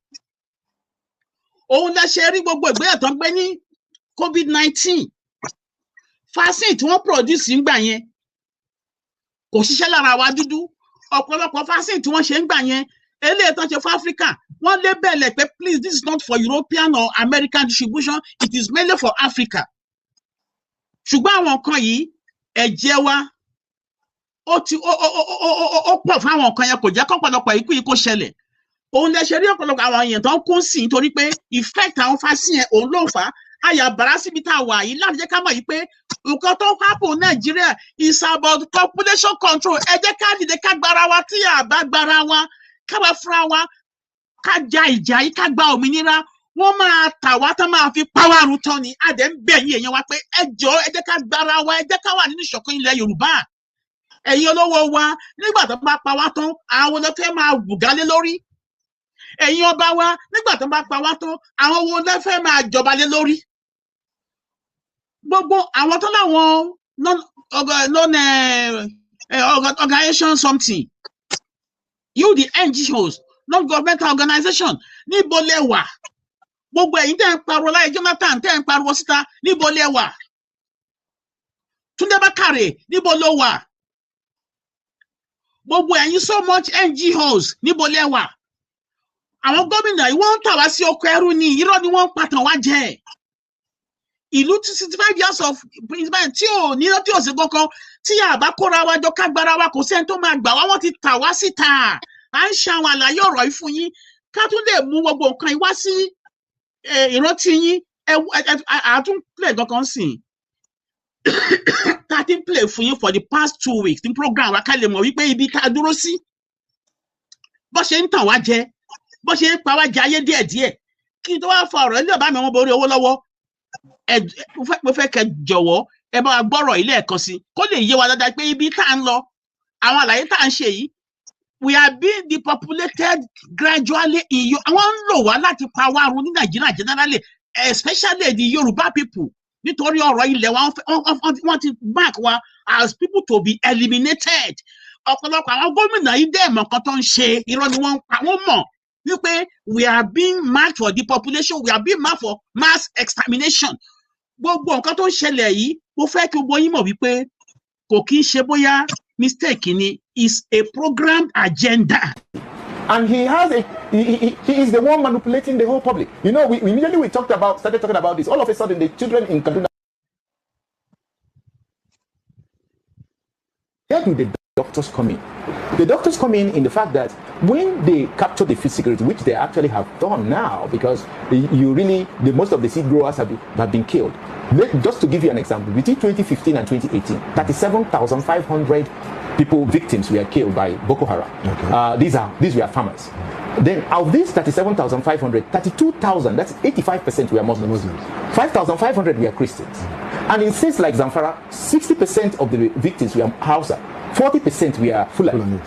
Òun lè ṣe rí gbogbo ìgbéyàwó tó ń gbé ní COVID-19 vaccine tí wọ́n produce ń gbà yẹn kò ṣiṣẹ́ lára wa dúdú ọ̀pọ̀lọpọ̀ vaccine tí wọ́n ṣe ń gbà yẹn eléyìí tó ń ṣe fún Africa wọ́n lébẹ̀lẹ̀ pé please this is not for European or American distribution it is mainly for Africa. Ṣùgbọ́n àwọn nǹkan yìí ẹ̀jẹ̀ wa ó pọ̀ fún àwọn nǹkan yẹn kò jẹ́ kọ́pọ̀lọpọ̀ ikú yìí kó ṣẹlẹ̀. Òun lè ṣe rí ọ̀pọ̀lọpọ̀ àwọn èèyàn tó ń kún sí nítorí pé effect àwọn vaccine yẹn òun ló fà á àyà bàrá síbi tá a wà yìí láti jẹ́ ká mọ̀ yìí pé nǹkan tó happen Nàìjíríà is about population control. Ẹ jẹ́ ká dìde ká gbára wa tí a bá gbára wa ká wá fúnra wa ká ja ìjà yìí ká gba òmìnira wọ́n máa tà wá tán máa fi pàwárù tán ni a dẹ̀ ń bẹ̀ yín èèyàn wa pé ẹ jọ̀ọ́ ẹ jẹ́ ká gbára wa ẹ jẹ́ ká wà nínú ìṣọ̀kan ilẹ̀ Yorùbá. Ẹ̀yin olówó wa nígbà tó bá pa wá tán àwọn ló fẹ́ máa bùgálé lórí. Ẹ̀yin ọba wa nígbà tó bá pa wá tán àwọn wo ló fẹ́ máa jọba lé lórí. Gbogbo àwọn tó láwọn organization something you the NGOs non-governmental organization níbo lẹ wà gbogbo ẹ̀yin tẹ́ ń pariwo láyé Jonathan tẹ́ ń pariwo síta níbo lẹ wà Túndé Bákàrè níbo ló wà gbogbo ẹ̀yin so much NGOs níbo lẹ wà àwọn gómìnà yìí wọ́n ń tà wá sí oko ẹrú ni irọ́ ni wọ́n ń pàtàn wá jẹ ìlú 65 years of principality tí ò ní tí ò sí kankan tí àbá kóra wa jọ kágbára wa kò sẹ́ni tó máa gbà wá wọ́n ti tà wá síta à ń ṣe àwọn àlàyé ọ̀rọ̀ yìí fún yín ká tún lè mú gbogbo nǹkan yìí wá sí ìrántí yín àtúnplẹ̀ kankan sìn tá a ti ń play fún yín for the past 2 weeks ní program wa ká lè mọ̀ wípé ibi tá a dúró sí bó ṣe ń tàn wá jẹ bó ṣe ń pa wá jẹ ayé díẹ̀díẹ̀ kí n tó wá fa ọ̀rọ̀ ilé ọba mi wọn borí owó lọ́wọ́ mo fẹ́ kẹ́ jọ̀wọ́ ẹ bá wa gbọ́rọ̀ ilé ẹ̀kan sí kó lè yé wa dáadáa pé ibi tá à ń lọ àwọn àlàyé tá à ń ṣe yìí we are being depopulated gradually in àwọn ń lò wá láti pa wá run ní Nàìjíríà generally especially the Yoruba people nítorí ọ̀rọ̀ ilẹ̀ wa wọ́n ti mark wa as people to be eliminated ọ̀pọ̀lọpọ̀ àwọn gómìnà yìí dẹ̀ mọ̀ nǹkan tó ń ṣe irọ́ ni wọ́n pa wọ́n mọ̀ wípé we are being marked for depopulation we are being marked for mass extermination gbogbo nǹkan tó ń ṣẹlẹ̀ yìí mo fẹ́ kí gbogbo yín mọ̀ wípé kò kí ń ṣe bóyá mistake ni is a programmed agenda. And he is the one manipulating the whole public. You know, we immediately started talking about this. All of a sudden, the children in Kaduna. Where do the doctors come in? The doctors come in the fact that when they capture the food security, which they actually have done now, because most of the seed growers have been killed. Just to give you an example, between 2015 and 2018, 37,500 victims were killed by Boko Haram. Okay. These were farmers. Then of these 37,500, 32,000, that's 85% were Muslims. 5,500 were Christians. And in states like Zamfara, 60% of the victims were Hausa, 40% were Fulani.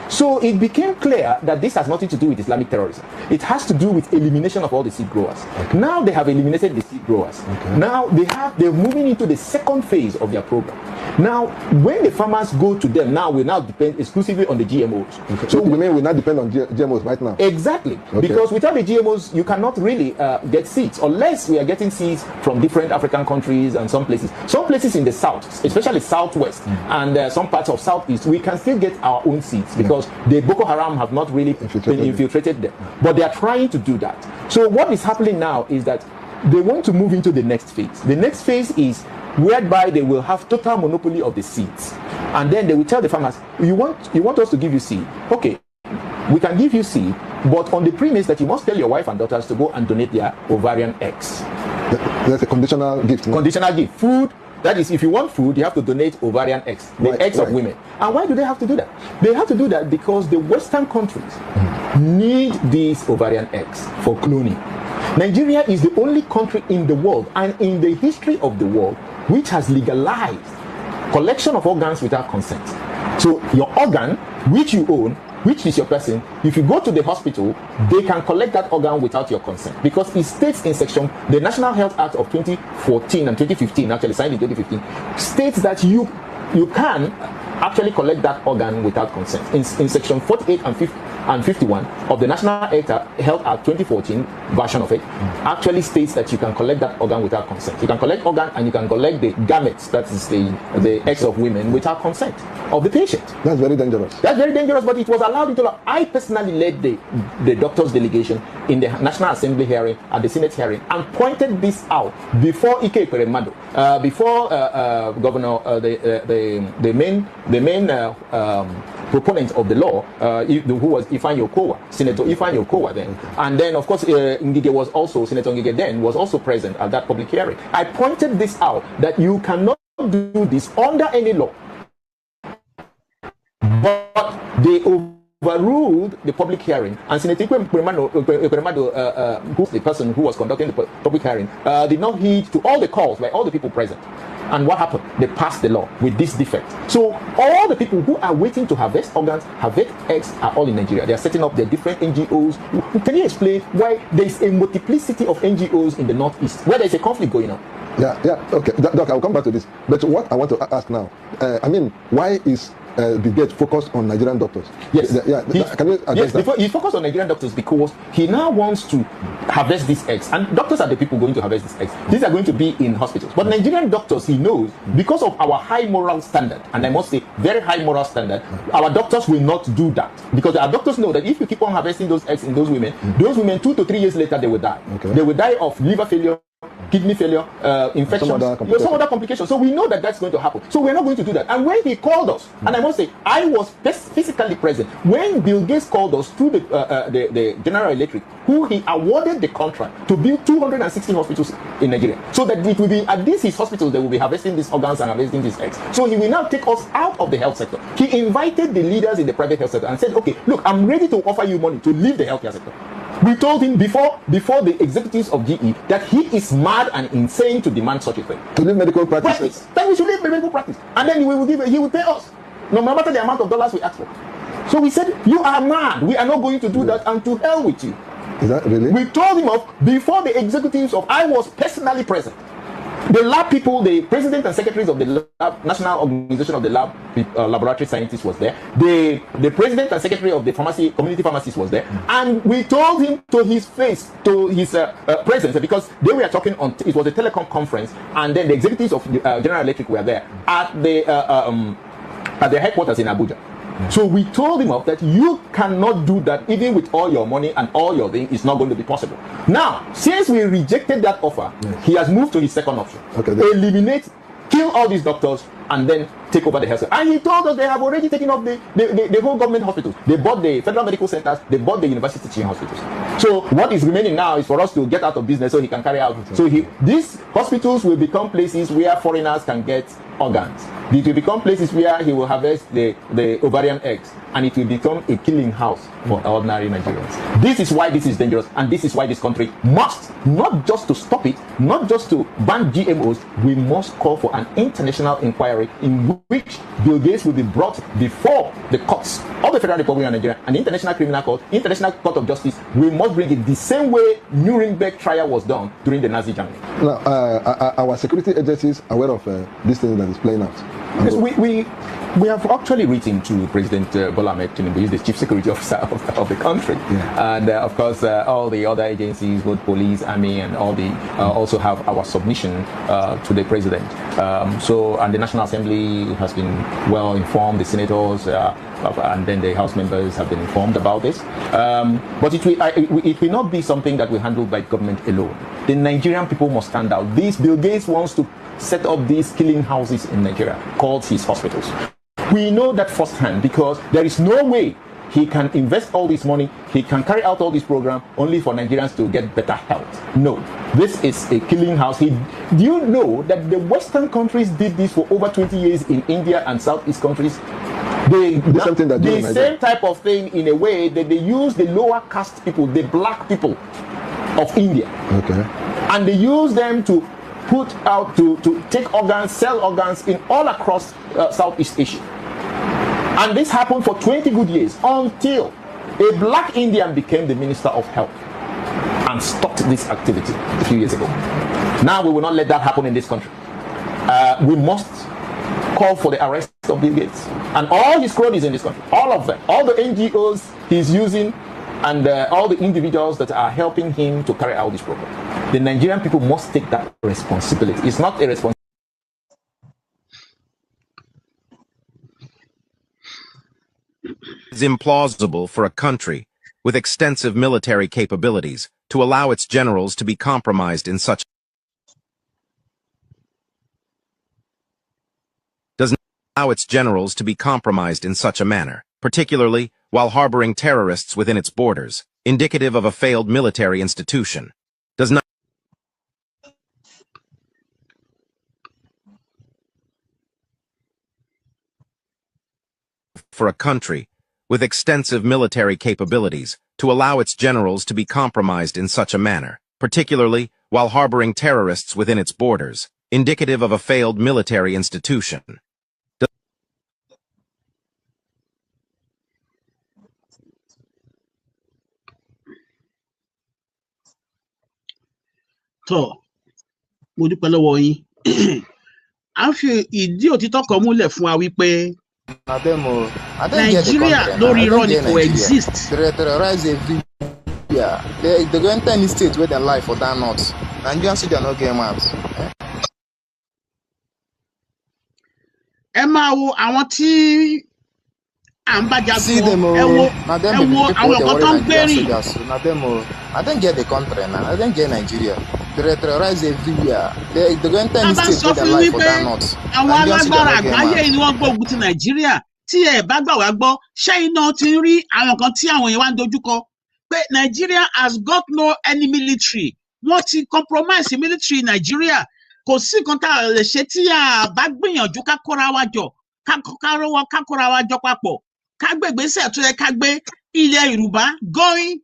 So it became clear that this has nothing to do with Islamic terrorism. It has to do with elimination of all the seed growers. Okay. Now they have eliminated the seed growers. Okay. Now they're moving into the second phase of their program. Now, when the farmers go to them, now we now depend exclusively on the GMOs. Okay. So you mean we now depend on GMOs right now? Exactly, because without the GMOs, you cannot really get seeds, unless we are getting seeds from different African countries and some places. Some places in the south, especially southwest, and some parts of southeast, we can still get our own seeds because the Boko Haram have not really infiltrated them. But they are trying to do that. So what is happening now is that they want to move into the next phase. The next phase is whereby they will have total monopoly of the seeds, and then they will tell the farmers, you want us to give you seed, okay, we can give you seed, but on the premise that you must tell your wife and daughters to go and donate their ovarian eggs. That's a conditional gift. Conditional gift. Food, that is, if you want food, you have to donate ovarian eggs, the eggs of women. And why do they have to do that? They have to do that because the Western countries need these ovarian eggs for cloning. Nigeria is the only country in the world and in the history of the world which has legalized collection of organs without consent. So your organ, which you own, which is your person, if you go to the hospital, they can collect that organ without your consent, because it states in section, the National Health Act of 2014 and 2015, actually signed in 2015, states that you can actually collect that organ without consent. In section 48 and 51 of the National Health Act 2014 version of it, actually states that you can collect that organ without consent. You can collect organ and you can collect the gametes, that is the eggs of women, without consent of the patient. That's very dangerous. That's very dangerous, but it was allowed into law. I personally led the doctors' delegation in the National Assembly hearing, at the Senate hearing, and pointed this out before Ike Peremado, before Governor, the main proponent of the law, who was Ifeanyi Okowa, Senator Ifeanyi Okowa then. And then, of course, Ngige was also, Senator Ngige then, was also present at that public hearing. I pointed this out, that you cannot do this under any law. But they overruled the public hearing, and Senator Peremado, who's the person who was conducting the public hearing, did not heed to all the calls by all the people present. And what happened? They passed the law with this defect. So all the people who are waiting to harvest organs, harvest eggs, are all in Nigeria. They are setting up their different NGOs. Can you explain why there is a multiplicity of NGOs in the Northeast, where there is a conflict going on? Yeah, okay. Doc, I'll come back to this. But what I want to ask now, why is the gate focused on Nigerian doctors? Yes. Can you address that? He focused on Nigerian doctors because he now wants to harvest these eggs, and doctors are the people going to harvest these eggs. These are going to be in hospitals. But Nigerian doctors, he knows, because of our high moral standard, and I must say very high moral standard, our doctors will not do that, because our doctors know that if you keep on harvesting those eggs in those women 2 to 3 years later they will die. Okay. They will die of liver failure, kidney failure, infections, some other complications. So we know that that's going to happen. So we're not going to do that. And when he called us, and I must say, I was physically present when Bill Gates called us through the General Electric, who he awarded the contract to build 260 hospitals in Nigeria. So that it will be at these hospitals they will be harvesting these organs and harvesting these eggs. So he will now take us out of the health sector. He invited the leaders in the private health sector and said, okay, look, I'm ready to offer you money to leave the healthcare sector. We told him before the executives of GE that he is mad and insane to demand such a thing. To leave medical practice. Then we should leave medical practice. And then he will pay us, no matter the amount of dollars we ask for. So we said, you are mad. We are not going to do that, and to hell with you. Is that really? We told him off before the executives of, I was personally present. The lab people, the president and secretaries of the lab, National Organization of the Lab Laboratory Scientists was there. The president and secretary of the community pharmacists was there. And we told him to his face, to his presence, because they were talking on, it was a telecom conference, and then the executives of General Electric were there at their headquarters in Abuja. So we told him off that you cannot do that, even with all your money and all your thing, it's not going to be possible. Now, since we rejected that offer, he has moved to his second option. Okay, eliminate, kill all these doctors, and then take over the health sector. And he told us they have already taken up the whole government hospitals. They bought the federal medical centers, they bought the university teaching hospitals. So what is remaining now is for us to get out of business so he can carry out. So these hospitals will become places where foreigners can get organs. It will become places where he will harvest the ovarian eggs, and it will become a killing house for ordinary Nigerians. This is why this is dangerous, and this is why this country must, not just to stop it, not just to ban GMOs, we must call for an international inquiry in which Bill Gates will be brought before the courts of the Federal Republic of Nigeria and the International Criminal Court, International Court of Justice. We must bring it the same way Nuremberg trial was done during the Nazi Germany. Now, our security agencies are aware of this thing that is playing out. Because we have actually written to President Bola Ahmed Tinubu, he's the chief security officer of the country, and of course all the other agencies, both police, army, and all the also have our submission to the president. And the National Assembly has been well informed. The senators and then the House members have been informed about this. But it will not be something that we handle by government alone. The Nigerian people must stand out. Bill Gates wants to set up these killing houses in Nigeria called his hospitals. We know that firsthand because there is no way he can invest all this money, he can carry out all this program only for Nigerians to get better health. No, this is a killing house. Do you know that the Western countries did this for over 20 years in India and Southeast countries? The same type of thing in a way that they use the lower caste people, the black people of India. Okay. And they use them to put out, to take organs, sell organs in all across Southeast Asia. And this happened for 20 good years until a black Indian became the Minister of Health and stopped this activity a few years ago. Now we will not let that happen in this country. We must call for the arrest of Bill Gates and all his cronies in this country, all of them, all the NGOs he's using, and all the individuals that are helping him to carry out this program. The Nigerian people must take that responsibility. It's not a responsibility. It's implausible for a country with extensive military capabilities to allow its generals to be compromised in such a manner, particularly while harboring terrorists within its borders, indicative of a failed military institution, does not for a country with extensive military capabilities to allow its generals to be compromised in such a manner, particularly while harboring terrorists within its borders, indicative of a failed military institution. tó mo dúpẹ́ lọ́wọ́ yín a fi ìdí òtítọ́ kan múlẹ̀ fún wa wípé Nigeria lórí irọ́ ni kò exist. They go enter any state where they lie for that not. Nigerians still not get mad. Ẹ máa wo àwọn tí à ń bá jagun ẹ wo àwọn kan tó ń gbérí. I don't get the country now. I don't get Nigeria. They terrorize everywhere. They go enter any state where they lie for that not. Àwọn alágbára àgbáyé ni wọ́n gbógun ti Nàìjíríà. Tí ẹ bá gbà wá gbọ́, ṣé iná ti ń rí àwọn kan tí àwọn èèyàn wá ń dojúkọ pé Nigeria has got no any military. Wọ́n ti compromise military Nigeria. Kò sí nǹkan tá a lè ṣe tí a bá gbìyànjú ká kóra wa jọ, ká kóra wa jọ papọ̀, ká gbé ìgbésẹ̀ tó yẹ ká gbé ilẹ̀ Yorùbá going.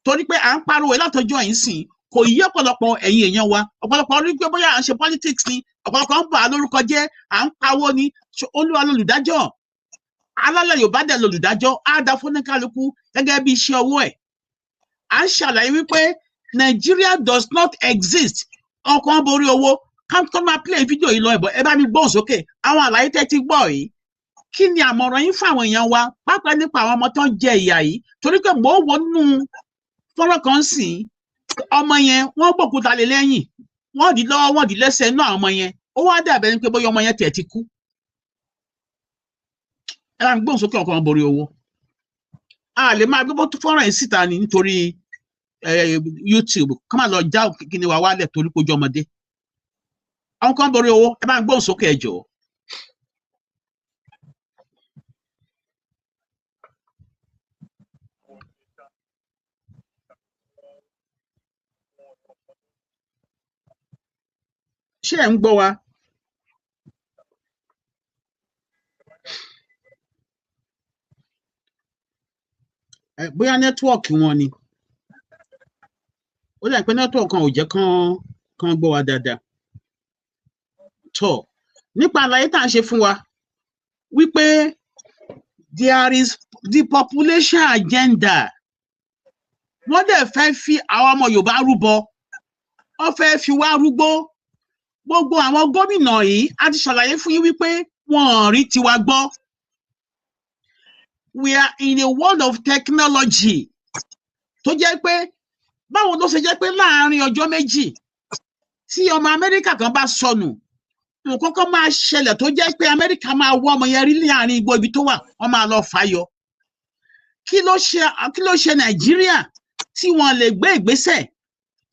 Torí pé à ń pariwo látọjọ́ yìí sìn kò yí ọ̀pọ̀lọpọ̀ ẹ̀yin èèyàn wa, ọ̀pọ̀lọpọ̀ rí pé bóyá à ń ṣe politics ni, ọ̀pọ̀lọpọ̀ ń bà á lórúkọ jẹ́, à ń pawó ni, Olúwa lolùdájọ́, alálẹ̀ Yorùbá dẹ̀ lolùdájọ́, á dá fún oníkálukú gẹ́gẹ́ bí iṣẹ́ ọwọ́ ẹ̀. À ń ṣàlàyé wípé Nigeria does not exist. Ọkàn borí owó, ká máa play fídíò yìí lọ ẹ̀bọ̀, ẹ bá mi gbóhùn sókè, àwọn àlàyé tẹ́ ti gbọ́ yìí. Kí ni àmọ̀ràn yín fún àwọn èèyàn wa, pàápàá nípa àwọn ọmọ tó ń jẹ ìyà yìí? Torí pé mò ń wo nínú fọ́nrán kan sìn, ọmọ yẹn wọ́n gbòkúta lé lẹ́yìn, wọ́n dì lọ́wọ́, wọ́n dì lẹ́sẹ̀ náà ọmọ yẹn, ó wá dàbẹ̀ ní pé bóyá ọmọ yẹn tẹ̀ ti kú. Ẹ bá mi gbóhùn sókè, ọkàn borí owó. A lè máa gbé bó fọ́nrán yìí síta ni nítorí YouTube, ká máa lọ já kíni wà wálẹ̀ torí kó jọ ọmọdé. Àwọn kan borí owó, ẹ bá mi gbóhùn sókè ẹ jọ̀ọ́. Ṣé ẹ̀ ń gbọ́ wa? Bóyá nẹ́tíwọ̀kì wọn ni. Ó dà pé nẹ́tíwọ̀kì kan ò jẹ́ kán gbọ́ wa dáadáa. Tó nípa àlàyé tá à ń ṣe fún wa wípé there is the population agenda. Wọ́n dẹ̀ fẹ́ fi àwọn ọmọ Yorùbá rúbọ. Wọ́n fẹ́ fi wá rúgbó. gbogbo àwọn gómìnà yìí a ti ṣàlàyé fún yín wípé wọn ò rí tiwa gbọ́. We are in a world of technology tó jẹ́ pé báwo ló ṣe jẹ́ pé láàárín ọjọ́ méjì tí ọmọ Amẹ́ríkà kan bá sọnù nǹkan kan máa ṣẹlẹ̀ tó jẹ́ pé Amẹ́ríkà máa wọ́ ọmọ yẹn rí láàárín igbó ibi tó wà wọ́n máa lọ fàyọ. Kí ló ṣe Nàìjíríà tí wọ́n lè gbé ìgbésẹ̀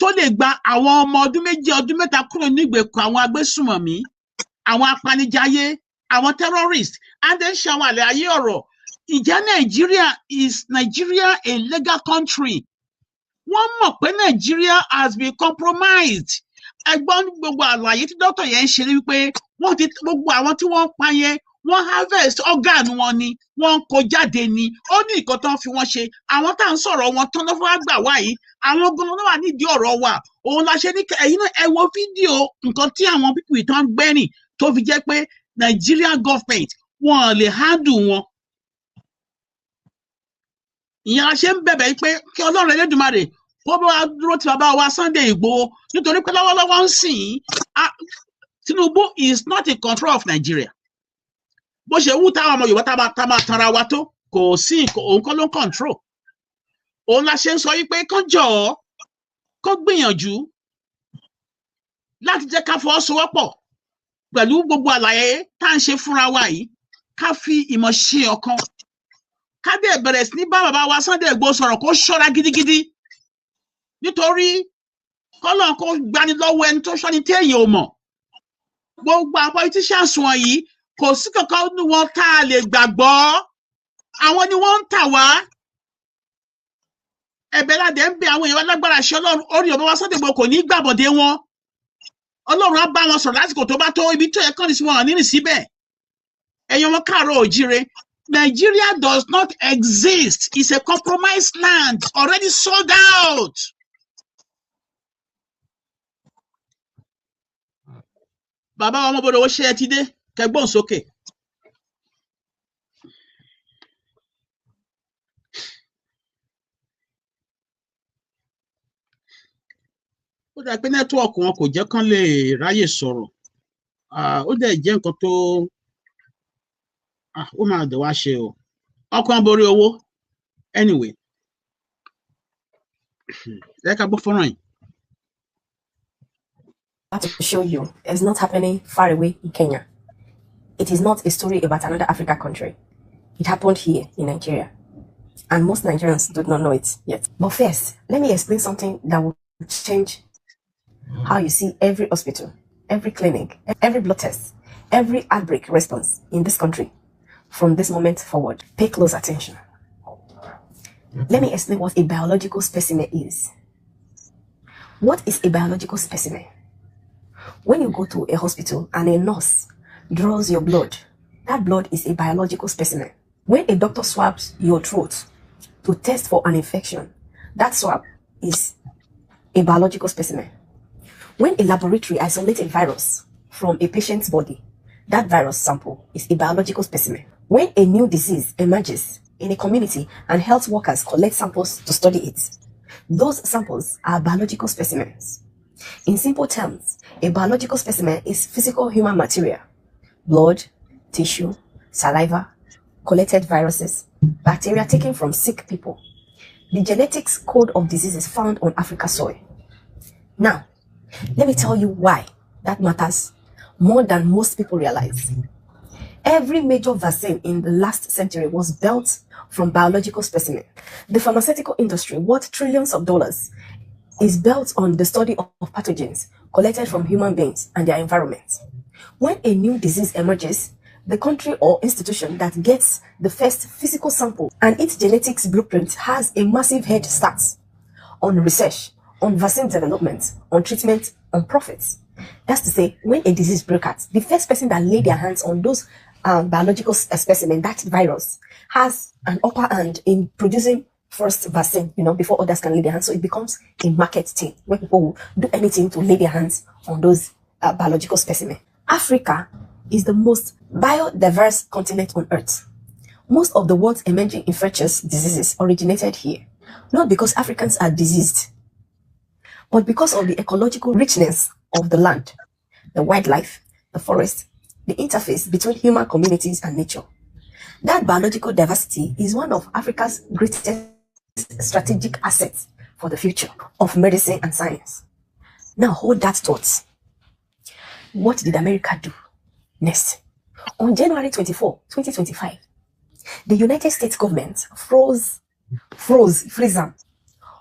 tó lè gba àwọn ọmọ ọdún méjì ọdún mẹ́ta kúrò nígbèkùn àwọn agbésùmọ̀mí, àwọn apanijayé, àwọn terrorists, and then ṣe àwọn àlẹ́ ayé ọ̀rọ̀. Ìjà is Nigeria a legal country? Wọ́n mọ̀ pé Nigeria has been compromised. Ẹgbọ́n gbogbo àlàyé tí dókítà yẹn ń ṣe ni wípé wọ́n ti gbogbo àwọn tí wọ́n pa yẹn wọ́n harvest organ wọn ni wọ́n kó jáde ni ó ní nǹkan tó ń fi wọ́n ṣe. Àwọn tá à ń sọ̀rọ̀ wọn tán ló fẹ́ gbà wá yìí àwọn ogun ló wà nídìí ọ̀rọ̀ wa. Òun la ṣe ní ẹ̀yin náà ẹ wo fídíò nǹkan tí àwọn pípù ìtàn gbẹ́rìn tó fi jẹ́ pé Nigeria government wọn lè handle wọn. Ìyẹn la ṣe ń bẹ̀bẹ̀ pé kí Ọlọ́run Elédùmarè kó bá wa dúró ti bàbá wa Sunday Igboho nítorí pé lọ́wọ́lọ́wọ́ ń sìn Tinubu is not in control of Nigeria. Bó ṣe wú táwọn ọmọ Yorùbá tá máa tanra wa tó kò sí òun kọ́ ló ń control. Òun la ṣe ń sọ wípé kán jọ̀ọ́ kó gbìyànjú láti jẹ́ ká fọwọ́sowọ́pọ̀ pẹ̀lú gbogbo àlàyé tá à ń ṣe fúnra wa yìí ká fi ìmọ̀ ṣe ọ̀kan. Ká dẹ̀ bẹ̀rẹ̀ sí ní bá bàbá wa Sunday Igboho sọ̀rọ̀ kó ṣọ́ra gidigidi nítorí kọ́lọ́n kó gbani lọ́wọ́ ẹni tó ṣọ́ni tí èèyàn ò mọ̀. Gbogbo àwọn politicians wọ̀nyí kò sí kankan ní wọn tá a lè gbàgbọ́. Àwọn ni wọ́n ń tà wá. Ẹ̀bẹ̀ ládẹ̀ ń bẹ àwọn èèyàn lágbára ṣe Ọlọ́run orí bàbá wa Sunday Igboho kò ní gbàbọ̀dé wọn. Ọlọ́run á bá wọn sọ̀rọ̀ lásìkò tó bá tó ibi tó yẹ kán ní sí wọn nírìn síbẹ̀. Ẹ̀yin wọn káàárọ̀ oòjíire. Nigeria does not exist. It's a compromised land, already sold out. Bàbá wa ọmọbodè owó ṣe ẹ ti dé kẹgbọ́n sókè. Ó dà pé nẹ́tíwọ̀kì wọn kò jẹ́ kán lè ráyè sọ̀rọ̀. Ó dẹ̀ jẹ́ nǹkan tó ó máa dẹ̀ wá ṣe o. Ọkàn borí owó. Anyway. Ẹ ká gbọ́ fọ́nrán yìí. To show you it's not happening far away in Kenya. It is not a story about another African country. It happened here in Nigeria. And most Nigerians do not know it yet. But first, let me explain something that will change how you see every hospital, every clinic, every blood test, every outbreak response in this country from this moment forward. Pay close attention. Let me explain what a biological specimen is. What is a biological specimen? When you go to a hospital and a nurse draws your blood, that blood is a biological specimen. When a doctor swabs your throat to test for an infection, that swab is a biological specimen. When a laboratory isolates a virus from a patient's body, that virus sample is a biological specimen. When a new disease emerges in a community and health workers collect samples to study it, those samples are biological specimens. In simple terms, a biological specimen is physical human material, blood, tissue, saliva, collected viruses, bacteria taken from sick people, the genetics code of diseases found on Africa's soil. Now, let me tell you why that matters more than most people realize. Every major vaccine in the last century was built from biological specimens. The pharmaceutical industry, worth trillions of dollars, is built on the study of pathogens collected from human beings and their environment. When a new disease emerges, the country or institution that gets the first physical sample and its genetics blueprint has a massive head start on research, on vaccine development, on treatment, on profits. That's to say, when a disease breaks out, the first person that lay their hands on those biological specimen, that virus, has an upper hand in producing first vaccine, before others can lay their hands. So it becomes a market thing where people will do anything to lay their hands on those biological specimen. Africa is the most biodiverse continent on earth. Most of the world's emerging infectious diseases originated here, not because Africans are diseased, but because of the ecological richness of the land. the wildlife, the forest, the interface between human communities and nature. That biological diversity is one of Africa's greatest strategic assets for the future of medicine and science. Now hold that thought. What did America do next? On January 24, 2025, the United States government froze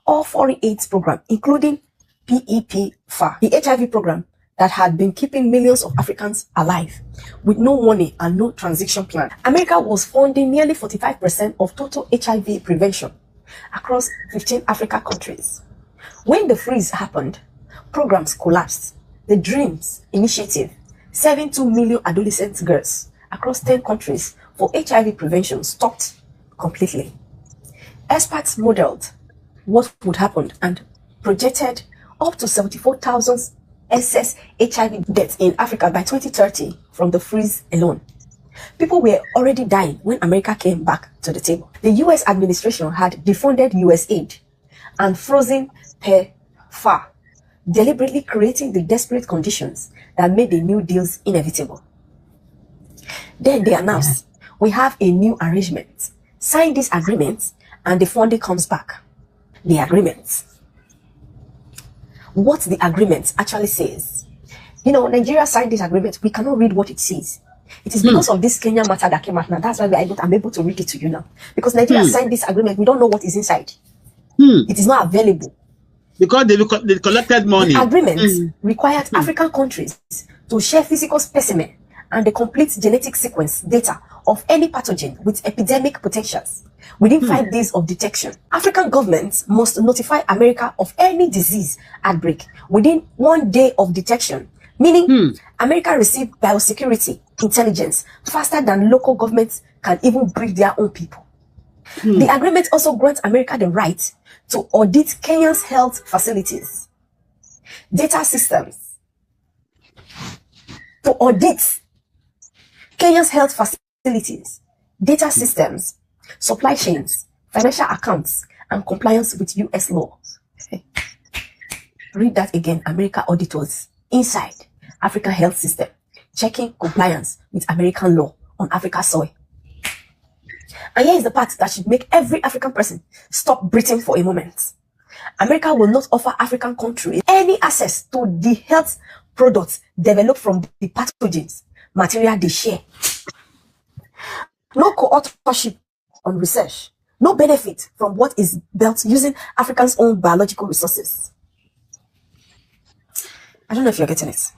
all foreign AIDS programs, including PEPFAR, the HIV program that had been keeping millions of Africans alive with no money and no transition plan. America was funding nearly 45% of total HIV prevention across 15 African countries. When the freeze happened, programs collapsed. The DREAMS initiative, serving 2 million adolescent girls across 10 countries for HIV prevention, stopped completely. Experts modeled what would happen and projected up to 74,000 excess HIV deaths in Africa by 2030 from the freeze alone. People were already dying when America came back to the table. The US administration had defunded US aid and frozen PEPFAR, deliberately creating the desperate conditions that made the new deals inevitable. Then they announced, we have a new arrangement. Sign this agreement and the funding comes back. The agreement. What the agreement actually says. You know, Nigeria signed this agreement. We cannot read what it says. It is because of this Kenya matter that came out now. That's why I'm able to read it to you now. Because Nigeria signed this agreement. We don't know what is inside. It is not available. Because they collected money. The agreement required African countries to share physical specimen and the complete genetic sequence data of any pathogen with epidemic potentials within 5 days of detection. African governments must notify America of any disease outbreak within 1 day of detection, meaning America received biosecurity intelligence faster than local governments can even breed their own people. The agreement also grants America the right to audit Kenya's health facilities, data systems, to audit Kenya's health facilities, data systems, supply chains, financial accounts, and compliance with US law. Read that again. America auditors inside African health system, checking compliance with American law on Africa's soil. And here is the part that should make every African person stop breathing for a moment. America will not offer African countries any access to the health products developed from the pathogens material they share. No co-authorship on research. No benefit from what is built using Africans' own biological resources. I don't know if you're getting it.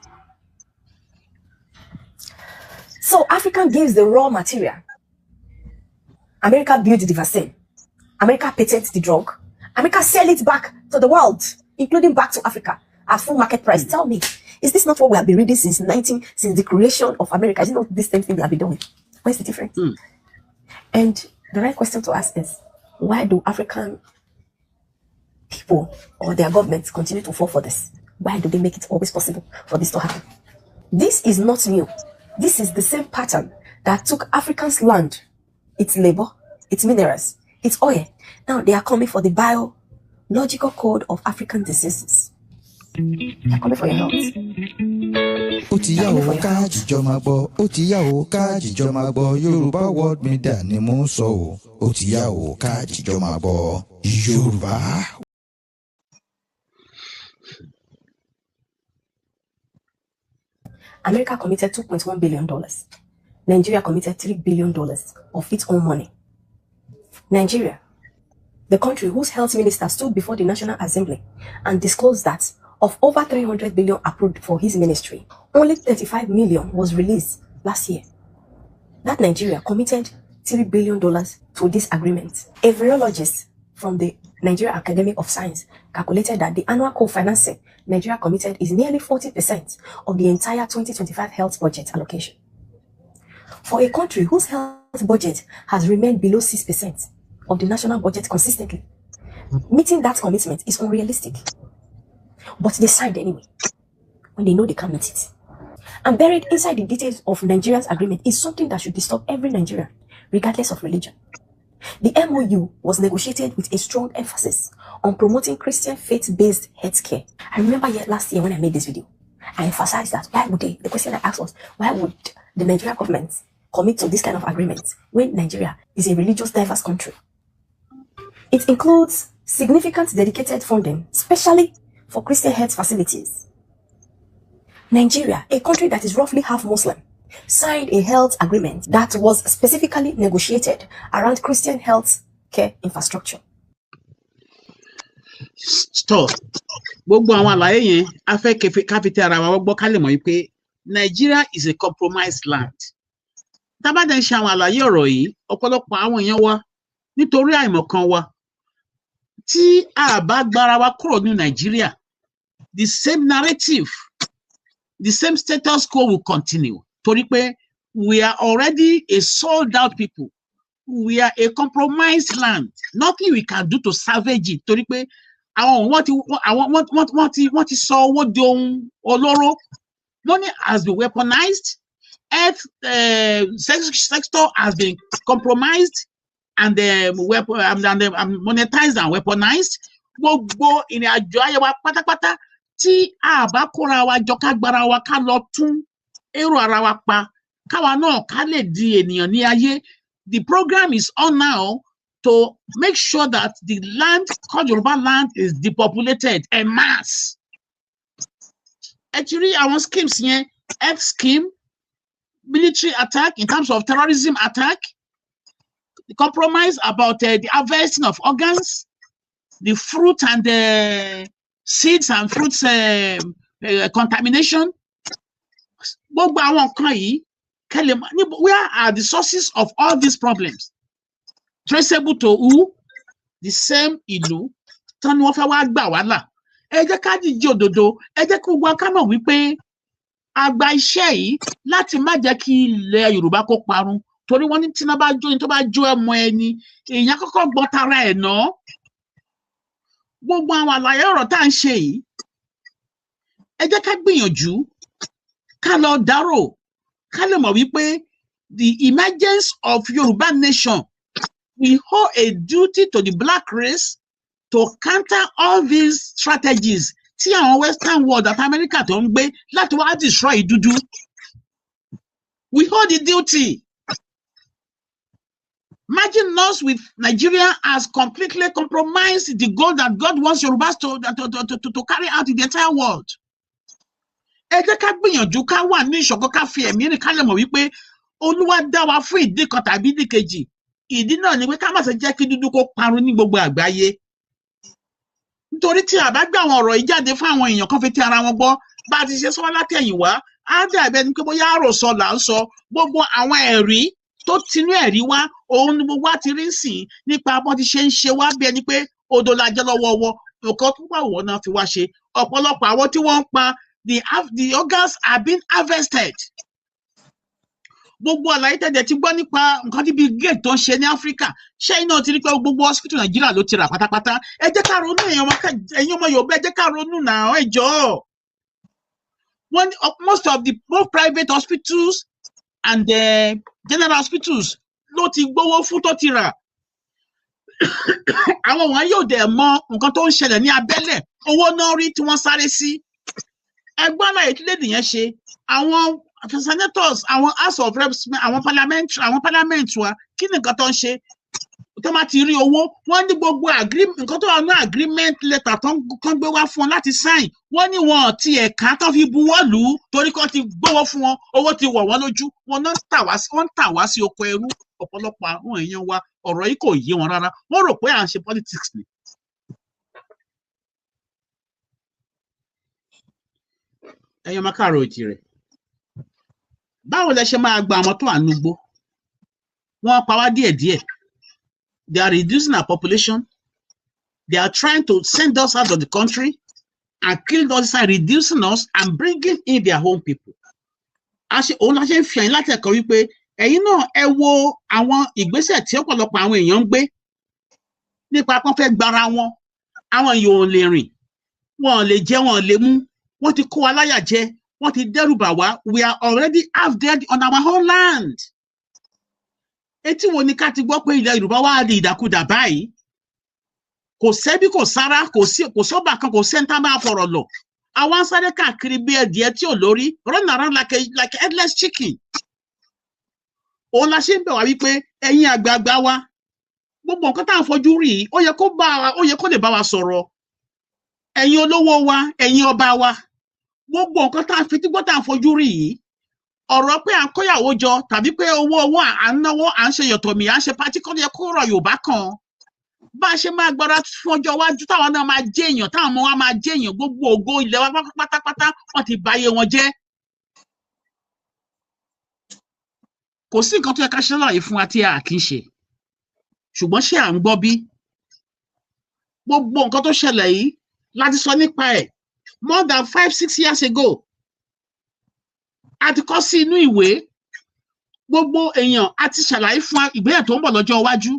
So Africa gives the raw material. America builds the vaccine. America patents the drug. America sell it back to the world, including back to Africa at full market price. Tell me, is this not what we have been reading since the creation of America? Is it not this same thing we have been doing? Where's the difference? And the right question to ask is, why do African people or their governments continue to fall for this? Why do they make it always possible for this to happen? This is not new. This is the same pattern that took Africans' land, its labor, its minerals, its oil. Now they are coming for the biological code of African diseases. They are coming for your health. Yoruba World Media ni mo sọ o ti ya o ká jíjọ máa gbọ́ Yorùbá. America committed $2.1 billion. Nigeria committed $3 billion of its own money. Nigeria, the country whose health minister stood before the National Assembly and disclosed that of over 300 billion approved for his ministry, only 35 million was released last year. That Nigeria committed $3 billion to this agreement. A virologist from the Nigeria Academy of Science calculated that the annual co-financing Nigeria committed is nearly 40% of the entire 2025 health budget allocation. For a country whose health budget has remained below 6% of the national budget consistently, meeting that commitment is unrealistic. But they signed anyway, when they know they can't meet it. And buried inside the details of Nigeria's agreement is something that should disturb every Nigerian, regardless of religion. The MOU was negotiated with a strong emphasis on promoting Christian faith-based healthcare. I remember last year when I made this video, I emphasize that the question I asked was, why would the Nigerian government commit to this kind of agreement when Nigeria is a religious diverse country? It includes significant dedicated funding, especially for Christian health facilities. Nigeria, a country that is roughly half Muslim, signed a health agreement that was specifically negotiated around Christian health care infrastructure. Stop. Gbogbo àwọn àlàyé yẹn a fẹ́ ká fi tẹ ara wa gbọ́ ká lè mọ̀ pé Nigeria is a compromised land. Tá bá dẹ̀ ń ṣe àwọn àlàyé ọ̀rọ̀ yìí, ọ̀pọ̀lọpọ̀ àwọn èèyàn wa nítorí àìmọ̀kan wa tí a bá gbára wa kúrò ní Nigeria, the same narrative, the same status quo will continue. Torí pé we are already a sold out people. We are a compromised land. Nothing we can do to salvage it. Torí pé wọ́n ti sọ owó di ohun olóró. Money has been weaponized. Health sector has been compromised and monetized and weaponized. Gbogbo ìrìn àjò ayé wa pátápátá tí a bá kóra wa jọ ká gbára wa ká lọ tún èrò ara wa pa káwa náà ká lè di ènìyàn ní ayé. The program is on now to make sure that the land called Yoruba land is depopulated en masse. Actually, our schemes here, health scheme, military attack in terms of terrorism attack, the compromise about the harvesting of organs, the fruit and the seeds and fruits contamination. Where are the sources of all these problems? Traceable to who? The same ìlú tán ni wọ́n fẹ́ wá gbà wá là. Ẹ jẹ́ ká jíjẹ́ òdodo, ẹ jẹ́ kí gbogbo ká mọ̀ wípé a gba iṣẹ́ yìí láti má jẹ́ kí ilẹ̀ Yorùbá kó parun. Torí wọ́n ní tí iná bá jó ni tó bá jó ẹmọ ẹni, èèyàn kọ́kọ́ gbọ́ tara ẹ̀ ná. Gbogbo àwọn àlàyé ọ̀rọ̀ tá à ń ṣe yìí, ẹ jẹ́ ká gbìyànjú ká lọ dárò ká lè mọ̀ wípé the emergence of Yoruba nation, we owe a duty to the black race to counter all these strategies tí àwọn Western world àti America tó ń gbé láti wá destroy dúdú. We owe the duty. Imagine us with Nigeria has completely compromised the goal that God wants Yorubas to carry out in the entire world. Ẹ jẹ́ ká gbìyànjú ká wà ní ìṣọ̀kan ká fi ẹ̀mí rìn ká lè mọ̀ wípé Olúwa dá wa fún ìdí kan tàbí ìdí kejì. Ìdí náà ni pé ká má ṣe jẹ́ kí dúdú kó parun ní gbogbo àgbáyé. Nítorí tí a bá gbé àwọn ọ̀rọ̀ yìí jáde fún àwọn èèyàn kan fi ti ara wọn gbọ́, bá a ti ṣe sọ látẹ̀yìn wá, á dàbí ẹni pé bóyá àròsọ là ń sọ. Gbogbo àwọn ẹ̀rí tó tinú ẹ̀rí wá, òun ni gbogbo wa ti rí sìn nípa bọ́n ti ṣe ń ṣe wá bí ẹni pé odò la jẹ́ lọ́wọ́ wọn. Nǹkan tó wà wọ́n náà fi wá ṣe. Ọ̀pọ̀lọpọ̀ àwọn tí wọ́n ń pa the organs are being harvested. Gbogbo àlàyé tẹ̀dẹ̀ ti gbọ́ nípa nǹkan tí Bill Gates tó ń ṣe ní Áfíríkà. Ṣé iná ti rí pé gbogbo hospital Nàìjíríà ló ti rà pátápátá? Ẹ jẹ́ ká ronú ẹ̀yin ọmọ Yorùbá, ẹ jẹ́ ká ronú náà, ẹ jọ̀ọ́. Most of the both private hospitals and the general hospitals ló ti gbówó fún tó ti rà. Àwọn wọn yóò dẹ̀ mọ nǹkan tó ń ṣẹlẹ̀ ní abẹ́lẹ̀, owó náà rí tí wọ́n sáré sí. Ẹgbọ́n àlàyé tí lédè yẹn ṣe, àwọn senators, àwọn house of reps, àwọn parliament wa, kí ni nǹkan tó ń ṣe? Tó máa ti rí owó, wọ́n ní gbogbo nǹkan tó wà ní agreement letter tó ń gbé wá fún wọn láti sign, wọ́n ní wọn ti ẹ̀ka tó fi buwọ́ lù ú torí kó ti gbówó fún wọn, owó ti wọ̀ wọ́n lójú, wọn náà wọ́n tà wá sí oko ẹrú. Ọ̀pọ̀lọpọ̀ àwọn èèyàn wa ọ̀rọ̀ yìí kò yé wọn rárá, wọ́n rò pé à ń ṣe politics ni. Ẹ̀yin máa káàárọ̀ oòjíire. Báwo lẹ ṣe máa gba àwọn tó wà nígbó? Wọ́n pa wá díẹ̀díẹ̀. They are reducing our population. They are trying to send us out of the country and kill us and reducing us and bringing in their own people. Òun la ṣe ń fi ẹ̀yin láti ẹ̀kọ́ wípé ẹ̀yin náà ẹ wo àwọn ìgbésẹ̀ tí ọ̀pọ̀lọpọ̀ àwọn èèyàn ń gbé nípa pọ́n fẹ́ gbára wọn. Àwọn èèyàn ò lè rìn, wọn ò lè jẹ, wọn ò lè mú, wọ́n ti kó wa láyà jẹ, wọ́n ti dẹ́rù bà wá. We are already half dead on our own land. Etí wo ni ká ti gbọ́ pé ilẹ̀ Yorùbá wá di ìdàkudà báyìí? Kò sẹ́bí kò sára, kò sọ́bà kan, kò sẹ́ńtà máa fọ̀rọ̀ lọ. Àwọn sáré káàkiri bí ẹdìẹ tí ò lórí, run around like a headless chicken. Òun la ṣe ń bẹ̀ wá wípé ẹ̀yin àgbààgbà wa, gbogbo nǹkan tá à ń fojú rí, ó yẹ kó lè bá wa sọ̀rọ̀. Ẹ̀yin olówó wa, ẹ̀yin ọba wa, gbogbo nǹkan tá à ń fetí gbọ́ tá à ń fojú rí yìí, ọ̀rọ̀ pé à ń kóyàwó jọ tàbí pé owó à ń náwó, à ń ṣe yọ̀tọ̀mí, à ń ṣe pátí kọ́ yẹ kó rọ̀ Yorùbá kan. Bá a ṣe máa gbára fún ọjọ́ iwájú táwọn náà máa jẹ́ èèyàn, táwọn ọmọ wa máa jẹ́ èèyàn, gbogbo ògo ilẹ̀ wa pátápátá wọ́n ti báyé wọn jẹ́. Kò sí nǹkan tó yẹ ká ṣe láàyè fún wa tí a kì í ṣe. Ṣùgbọ́n ṣé à ń gbọ́ bí? Gbogbo nǹkan tó ṣẹlẹ̀ yìí láti sọ nípa ẹ̀ more than 5-6 years ago. A ti kọ sí inú ìwé. Gbogbo èèyàn a ti ṣàlàyé fún ìgbéyàwó tó ń bọ̀ lọ́jọ́ iwájú.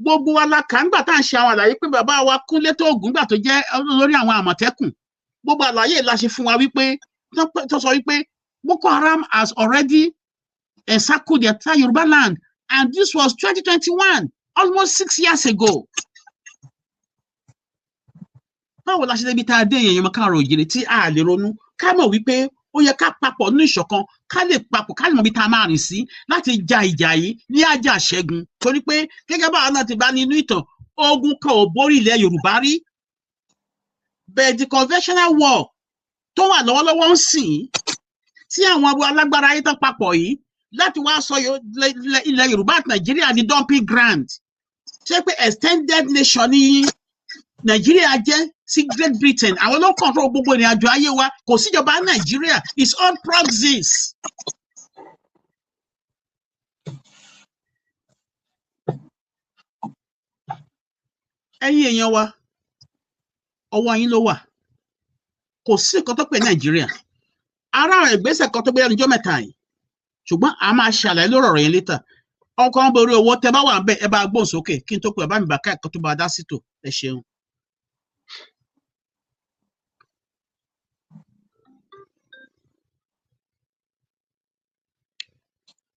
Gbogbo wa la kà ńgbà tá à ń ṣe àwọn àlàyé pé bàbá wa Kúnlé tó Ògún gbà tó jẹ́ olórí àwọn Àmọ̀tẹ́kùn. Gbogbo àlàyé la ṣe fún wa wípé tó sọ wípé Boko Haram has already encircled the entire Yoruba land, and this was 2021, almost 6 years ago. Báwo la ṣe débi tá a dé èèyàn mọ́ káàrọ̀ òjìrì tí a lè ronú ká mọ̀ wípé ó yẹ ká papọ̀ ní ìṣọ̀kan, ká lè papọ̀ ká lè mọ̀ bí tá a máa rìn sí láti ja ìjà yìí ní àjà ṣẹ́gun. Torí pé gẹ́gẹ́ báwa náà ti bá nínú ìtàn, ogun kan ò borí ilẹ̀ Yorùbá rí. But the conventional war tó wà lọ́wọ́lọ́wọ́ ń sìn tí àwọn alágbára ayé tán papọ̀ yìí láti wá sọ ilẹ̀ Yorùbá àti Nàìjíríà ní dumping ground. Ṣé pé extended nation ní Nàìjíríà jẹ́ sí Great Britain, àwọn ló control gbogbo ìrìn àjò ayé wa, kò síjọba Nàìjíríà, it's all proxies. Ẹ̀yin èèyàn wa, ọwọ́ yín ló wà. Kò sí nǹkan tó pè Nàìjíríà. Ara ìgbésẹ̀ kan tó gbé ẹnìjọ́ mẹ́ta yìí. Ṣùgbọ́n a máa ṣàlàyé lórí ọ̀rọ̀ yẹn létà. Ọkọ̀ ń borí owó tẹ bá wà ń bẹ̀ ẹ bá gbóhùn sókè kí n tó pè ẹ bá mi bà ká ẹ̀kọ́ tó bá dá sí tò. Ẹ ṣeun.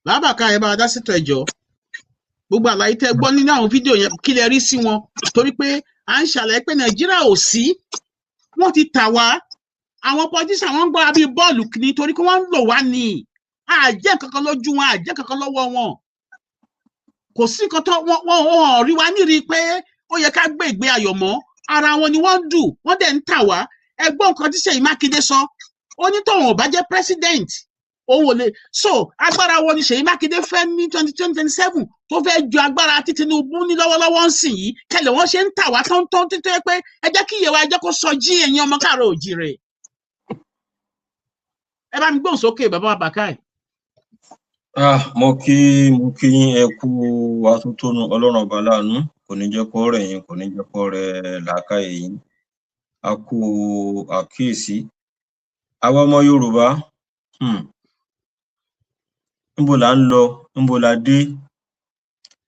Bàbá ká ẹ bá dá sí tò ẹjọ́. Gbogbo àlàyé tẹ gbọ́ nínú àwọn fídíò yẹn kí lẹ rí sí wọn torí pé à ń ṣàlàyé pé Nàìjíríà ò sí. Wọ́n ti tà wá. Àwọn pọtíṣà wọn ń gbọ́ abí bọ́ọ̀lù nítorí pé wọ́n ń lò wá ní. Àjẹ́ kankan lójú wọn, àjẹ́ kankan lọ́wọ́ wọn. Kò sí nǹkan tó wọ́n rí wa nírí pé ó yẹ ká gbé ìgbé ayọ̀ mọ́. Ara wọn ni wọ́n ń dù, wọ́n dẹ̀ ń tà wá. Ẹgbọ́n nǹkan tí Ṣèyí Mákindé sọ, ó ní tóun ò bá jẹ́ president, òun ò lè. So agbára wọn ni Ṣèyí Mákindé fẹ́ ní 2027 tó fẹ́ ju agbára tí Tinubu ní lọ́wọ́lọ́wọ́ ń sìn yìí. Kẹlẹ̀ wọ́n ṣe ń tà wá tán títí pé ẹ jẹ́ kí ìyẹ̀wò ẹ jẹ́ kó sọ jí ẹ̀yin ọmọ káàárọ̀ oòjíire. Ẹ bá mi gbóhùn sókè bàbá Bàkáì. Mo kí yín ẹ kú atótónu Ọlọ́run ọba láàánú, kò ní jẹ́ kó rẹ̀ yín, kò ní jẹ́ kó rẹ̀ làákàyè yín. A kú àkíyèsí. Àwa ọmọ Yorùbá, níbo là ń lọ, níbo la dé?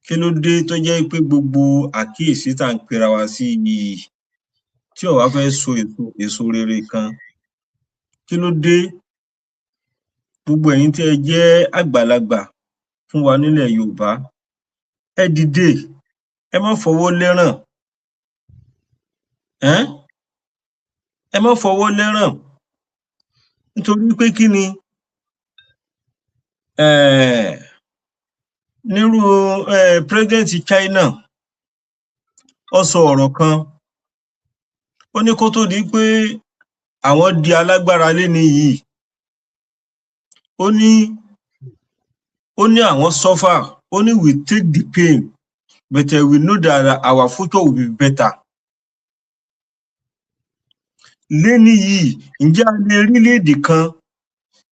Kí ló dé tó jẹ́ pé gbogbo àkíyèsí tá ń pera wa sí yìí tí ó wá fẹ́ so èso rere kan? Kí ló dé? Gbogbo ẹ̀yin tí ẹ jẹ́ àgbàlagbà fún wa nílẹ̀ Yorùbá, ẹ dìde, ẹ má fọwọ́ lẹ́ràn. Ẹ má fọwọ́ lẹ́ràn. Nítorí pé kí ni? Nírú President China, ó sọ ọ̀rọ̀ kan. Ó ní kó tó di pé àwọn di alágbára léni yìí. Ó ní àwọn suffer. Ó ní we take the pain, but we know that our future will be better. Léni yìí, ǹjẹ́ a lè rí lédè kan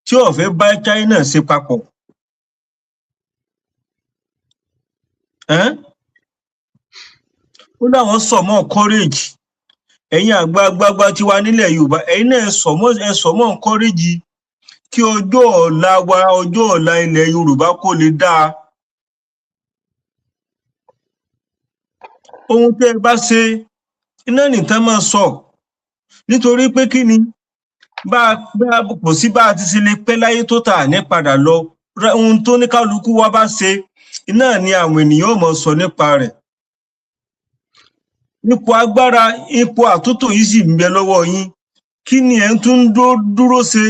tí ó fẹ́ bá China ṣe papọ̀? Ó láwọn sọ̀mọ́ courage. Ẹ̀yin àgbààgbà tí wà nílẹ̀ Yorùbá, ẹ̀yin náà sọ̀mọ́ courage kí ọjọ́ ọ̀la wa, ọjọ́ ọ̀la ilẹ̀ Yorùbá kó lè dáa. Ohun tí ẹ bá ṣe, iná nìkan máa sọ. Nítorí pé kí ni? Kò sí bá a ti ṣe lè pẹ́ láyé tó tà ní padà lọ. Ohun tó ní kálukú wa bá ṣe, iná ni àwọn ènìyàn máa sọ nípa rẹ̀. Ipò agbára, ipò àtúntò yìí sì ń bẹ lọ́wọ́ yín. kí ni ẹ̀ ń tún dúró ṣe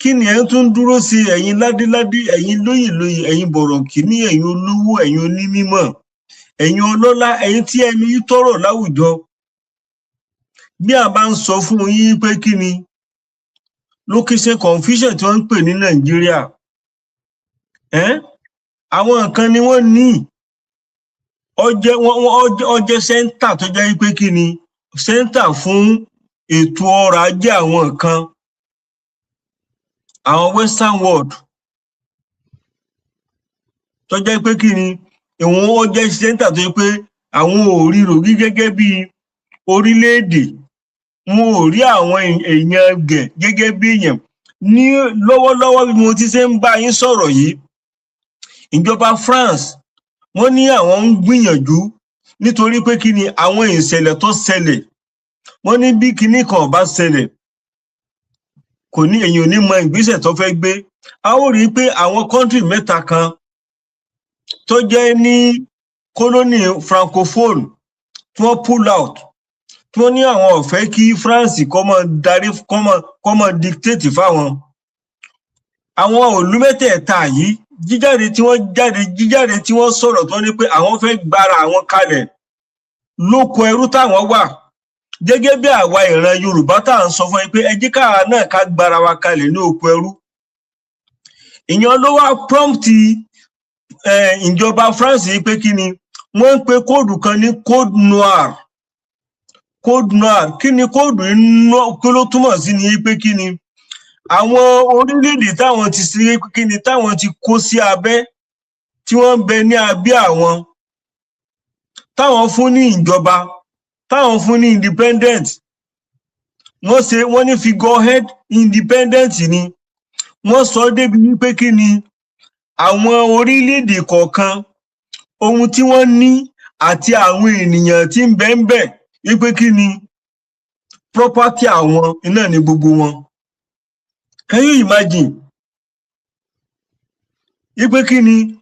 kí ni ẹ̀ ń tún dúró ṣe ẹ̀yin ládéládé ẹ̀yin lóyè ẹ̀yin bọ̀rọ̀kìnní ẹ̀yin olówó ẹ̀yin onímímọ̀ ẹ̀yin ọlọ́lá ẹ̀yin tí ẹnu yín tọ́rọ̀ láwùjọ bí a bá ń sọ fún yín pé kí ni location confusion tí wọ́n ń pè ní Nàìjíríà àwọn nǹkan ni wọ́n ní ọjẹ́ sẹ́ńtà tó jẹ́ pé kí ni sẹ́ńtà fún ètò ọrọ̀ ajé àwọn nǹkan àwọn western world tó jẹ́ pé kí ni ìwọ̀n ọjẹ́ sẹ́ńtà tó jẹ́ pé àwọn ò rí rò gẹ́gẹ́ bí orílẹ̀-èdè wọn ò rí àwọn èèyàn gẹ́gẹ́ bí èèyàn ní lọ́wọ́lọ́wọ́ bí mo ti ṣe ń bá yín sọ̀rọ̀ yìí ìjọba France wọ́n ní àwọn ń gbìyànjú nítorí pé kí ni àwọn ìṣẹ̀lẹ̀ tó ṣẹlẹ̀ wọ́n ní bí kinní kan bá ṣẹlẹ̀ kò ní èyàn ò ní mọ ìgbésẹ̀ tó fẹ́ gbé a ó rí pé àwọn kọ́ńtì mẹ́ta kan tó jẹ́ ní kólónì francophone tí wọ́n pull out tí wọ́n ní àwọn ò fẹ́ kí France kó máa darí kó máa dictate fáwọn àwọn òlú mẹ́tẹ̀ẹ̀ta yìí jíjáde tí wọ́n sọ̀rọ̀ tó ní pé àwọn fẹ́ gbára àwọn kalẹ̀ lóko ẹrú táwọn wà gẹ́gẹ́ bí àwa ìran Yorùbá tá à ń sọ fún yín pé ẹ jẹ́ káwa náà ká gbára wa kalẹ̀ ní oko ẹrú ìyẹn ló wá prompt ìjọba France yìí pé kí ni wọ́n ń pe kóòdù kan ní code noir kí ni kóòdù kí ló túmọ̀ sí ni pé kí ni àwọn orílẹ̀-èdè táwọn ti ṣe kí ni táwọn ti kó sí abẹ́ tí wọ́n ń bẹ ní abẹ́ àwọn táwọn fún ní ìjọba táwọn fún ní independent wọ́n ní figurehead independent ni wọ́n sọ débi wípé kí ni àwọn orílẹ̀-èdè kọ̀ọ̀kan ohun tí wọ́n ní àti àwọn ènìyàn tí ń bẹ ń bẹ wípé kí ni property àwọn iná ní gbogbo wọn. Can you imagine? Wípé kí ni